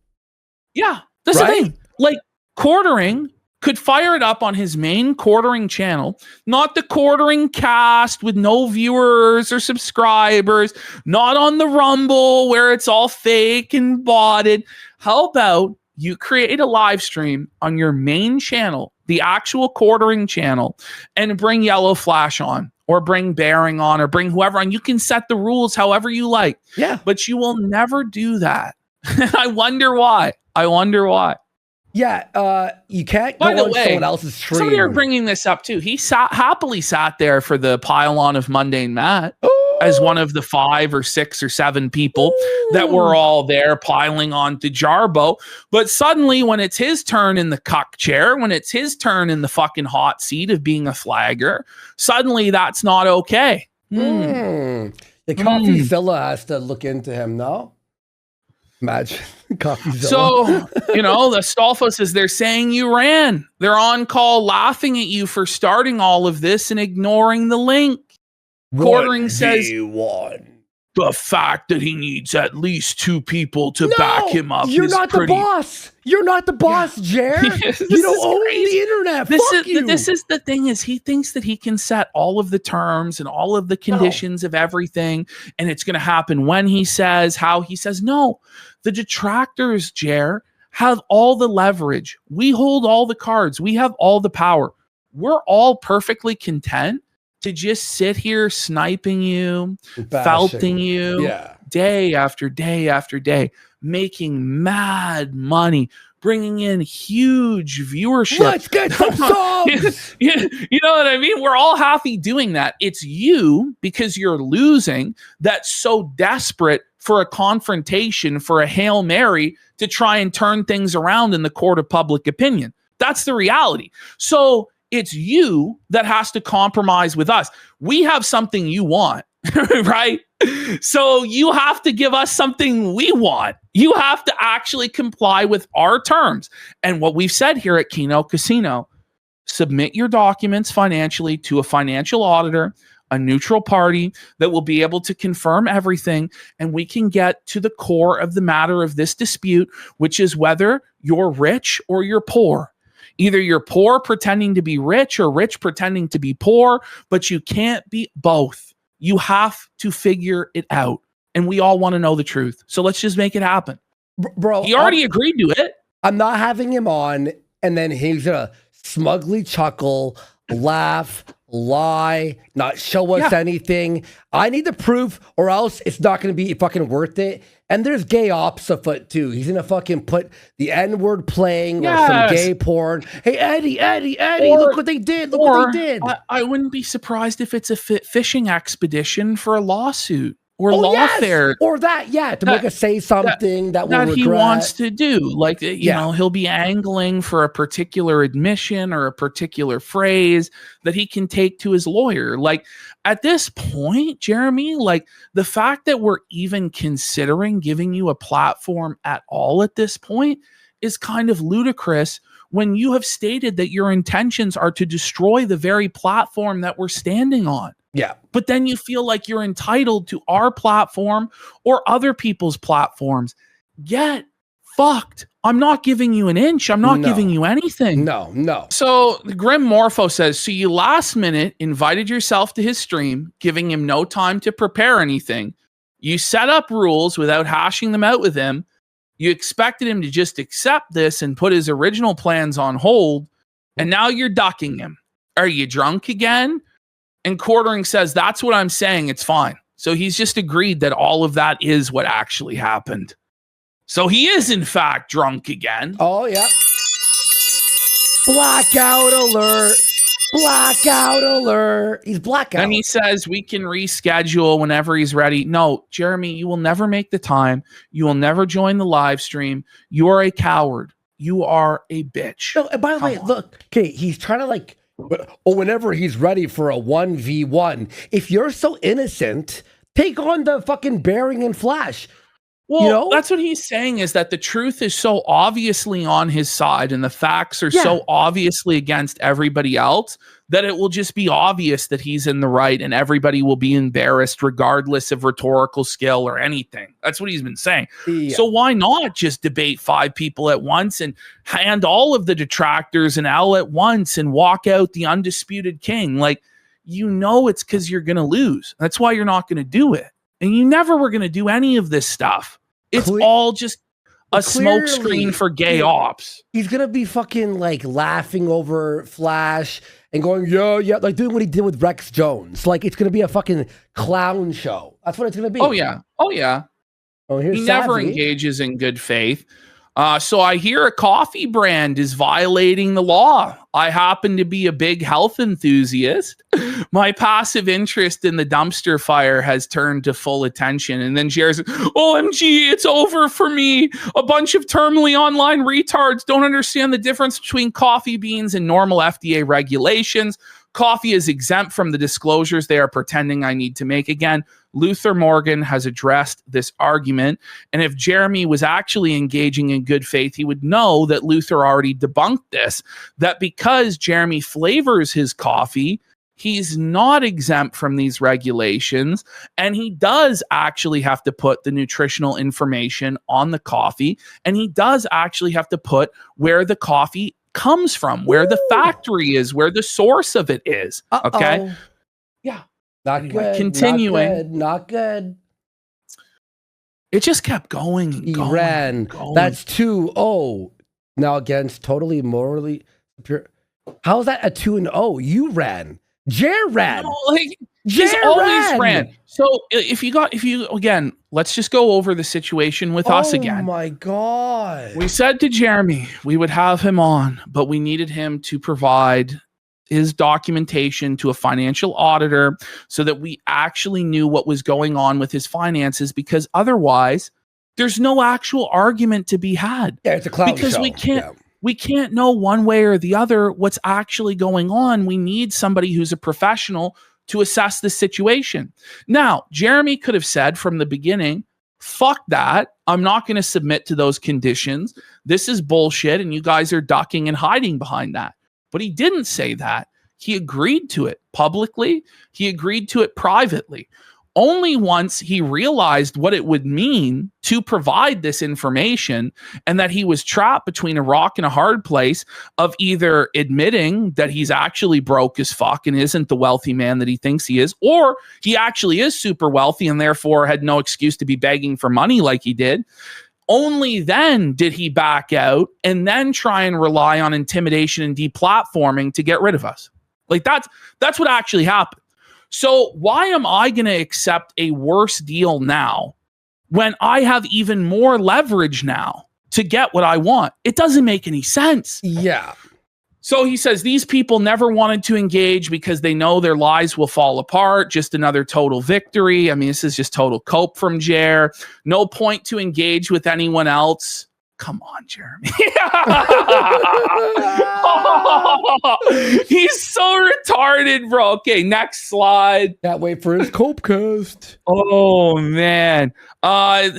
Yeah, that's the thing. Like, Quartering could fire it up on his main Quartering channel, not the Quartering cast with no viewers or subscribers, not on the Rumble where it's all fake and botted. How about you create a live stream on your main channel, the actual Quartering channel, and bring Yellow Flash on, or bring Bering on, or bring whoever on. You can set the rules however you like. Yeah. But you will never do that. I wonder why. Yeah, you can't go on someone else's stream. Somebody are bringing this up too. He happily sat there for the pylon of Mundane Matt as one of the 5 or 6 or 7 people that were all there piling on to Jarbo. But suddenly when it's his turn in the cuck chair, when it's his turn in the fucking hot seat of being a flagger, suddenly that's not okay. The CoffeeZilla has to look into him, no? Imagine CoffeeZilla. So, the Stolfos is they're saying you ran. They're on call laughing at you for starting all of this and ignoring the link. Quartering says the fact that he needs at least 2 people to back him up. You're not the boss. You're not the boss, Jer. You don't own the internet. This is the thing, is he thinks that he can set all of the terms and all of the conditions of everything, and it's going to happen when he says, how he says. No, the detractors, Jer, have all the leverage. We hold all the cards. We have all the power. We're all perfectly content to just sit here sniping you, felting you, day after day after day, making mad money, bringing in huge viewership. Let's get some subs! You know what I mean? We're all happy doing that. It's you, because you're losing, that's so desperate for a confrontation, for a Hail Mary to try and turn things around in the court of public opinion. That's the reality. So it's you that has to compromise with us. We have something you want, right? So you have to give us something we want. You have to actually comply with our terms. And what we've said here at Kino Casino, submit your documents financially to a financial auditor, a neutral party that will be able to confirm everything, and we can get to the core of the matter of this dispute, which is whether you're rich or you're poor. Either you're poor pretending to be rich or rich pretending to be poor, but you can't be both. You have to figure it out. And we all want to know the truth. So let's just make it happen. Bro, he already agreed to it. I'm not having him on, and then he's going to smugly chuckle, laugh, lie, not show us anything. I need the proof, or else it's not going to be fucking worth it. And there's gay ops afoot too. He's gonna fucking put the N-word playing or some gay porn. Hey, Eddie, look what they did. Look what they did. I wouldn't be surprised if it's a fishing expedition for a lawsuit or lawfare. Or that, to make us say something that we'll regret. He wants to do. Like, you know, he'll be angling for a particular admission or a particular phrase that he can take to his lawyer. Like, at this point, Jeremy, like, the fact that we're even considering giving you a platform at all at this point is kind of ludicrous when you have stated that your intentions are to destroy the very platform that we're standing on. Yeah. But then you feel like you're entitled to our platform or other people's platforms. Get fucked. I'm not giving you an inch. I'm not giving you anything. No. So Grim Morpho says, so you last minute invited yourself to his stream, giving him no time to prepare anything. You set up rules without hashing them out with him. You expected him to just accept this and put his original plans on hold. And now you're ducking him. Are you drunk again? And Quartering says, that's what I'm saying. It's fine. So he's just agreed that all of that is what actually happened. So he is, in fact, drunk again. Oh, yeah. Blackout alert. Blackout alert. He's blackout. And he says we can reschedule whenever he's ready. No, Jeremy, you will never make the time. You will never join the live stream. You are a coward. You are a bitch. No, and by the way, look, okay, he's trying to like, or whenever he's ready for a 1v1. If you're so innocent, take on the fucking Bearing and Flash. Well, you know? That's what he's saying, is that the truth is so obviously on his side and the facts are so obviously against everybody else that it will just be obvious that he's in the right and everybody will be embarrassed regardless of rhetorical skill or anything. That's what he's been saying. Yeah. So why not just debate 5 people at once and hand all of the detractors an L at once and walk out the undisputed king? Like, you know, it's because you're going to lose. That's why you're not going to do it. And you never were going to do any of this stuff. It's all just a smoke screen for gay ops. He's going to be fucking like laughing over Flash and going, yeah, like doing what he did with Rex Jones. Like, it's going to be a fucking clown show. That's what it's going to be. Oh, yeah. Oh, he never engages in good faith. So I hear a coffee brand is violating the law. I happen to be a big health enthusiast. My passive interest in the dumpster fire has turned to full attention. And then Jared says, OMG, it's over for me. A bunch of terminally online retards don't understand the difference between coffee beans and normal FDA regulations. Coffee is exempt from the disclosures they are pretending I need to make. Again, Luther Morgan has addressed this argument. And if Jeremy was actually engaging in good faith, he would know that Luther already debunked this, that because Jeremy flavors his coffee, he's not exempt from these regulations. And he does actually have to put the nutritional information on the coffee. And he does actually have to put where the coffee comes from, where the factory is, where the source of it is. Okay. Yeah. Not good. Continuing. Not good. It just kept going and going. Ran. That's 2-0. Now against totally morally pure. How's that a 2-0? You ran. Jer ran. No, like, he's always ran. So if you again, let's just go over the situation with us again. Oh my God. We said to Jeremy we would have him on, but we needed him to provide his documentation to a financial auditor so that we actually knew what was going on with his finances, because otherwise there's no actual argument to be had. Yeah, it's a clown because show. We can't know one way or the other what's actually going on. We need somebody who's a professional to assess the situation. Now, Jeremy could have said from the beginning, fuck that. I'm not going to submit to those conditions. This is bullshit, and you guys are ducking and hiding behind that. But he didn't say that. He agreed to it publicly. He agreed to it privately. Only once he realized what it would mean to provide this information, and that he was trapped between a rock and a hard place of either admitting that he's actually broke as fuck and isn't the wealthy man that he thinks he is, or he actually is super wealthy and therefore had no excuse to be begging for money like he did. Only then did he back out and then try and rely on intimidation and deplatforming to get rid of us. Like that's what actually happened. So why am I going to accept a worse deal now when I have even more leverage now to get what I want? It doesn't make any sense. Yeah. So he says these people never wanted to engage because they know their lives will fall apart. Just another total victory. I mean, this is just total cope from Jer. No point to engage with anyone else. Come on, Jeremy. He's so retarded, bro. Okay, next slide. Can't wait for his Copecast. Oh, man.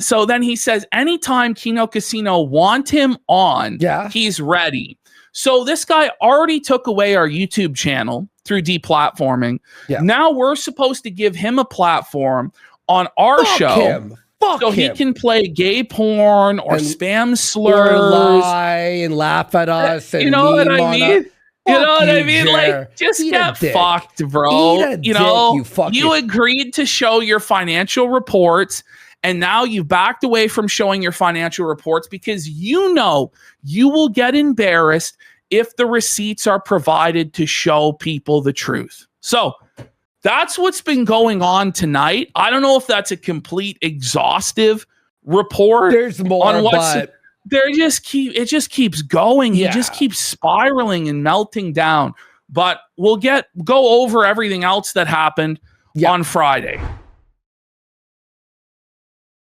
So then he says, anytime Kino Casino want him on, he's ready. So this guy already took away our YouTube channel through deplatforming. Yeah. Now we're supposed to give him a platform on our show. So he can play gay porn or spam slurs, or lie and laugh at us. And you know what I mean? You know what I mean? Like, just get fucked, bro. You know, you agreed to show your financial reports, and now you've backed away from showing your financial reports because you know you will get embarrassed if the receipts are provided to show people the truth. So that's what's been going on tonight. I don't know if that's a complete exhaustive report. There's more, on what's, but it just keeps going. He just keeps spiraling and melting down. But we'll go over everything else that happened on Friday.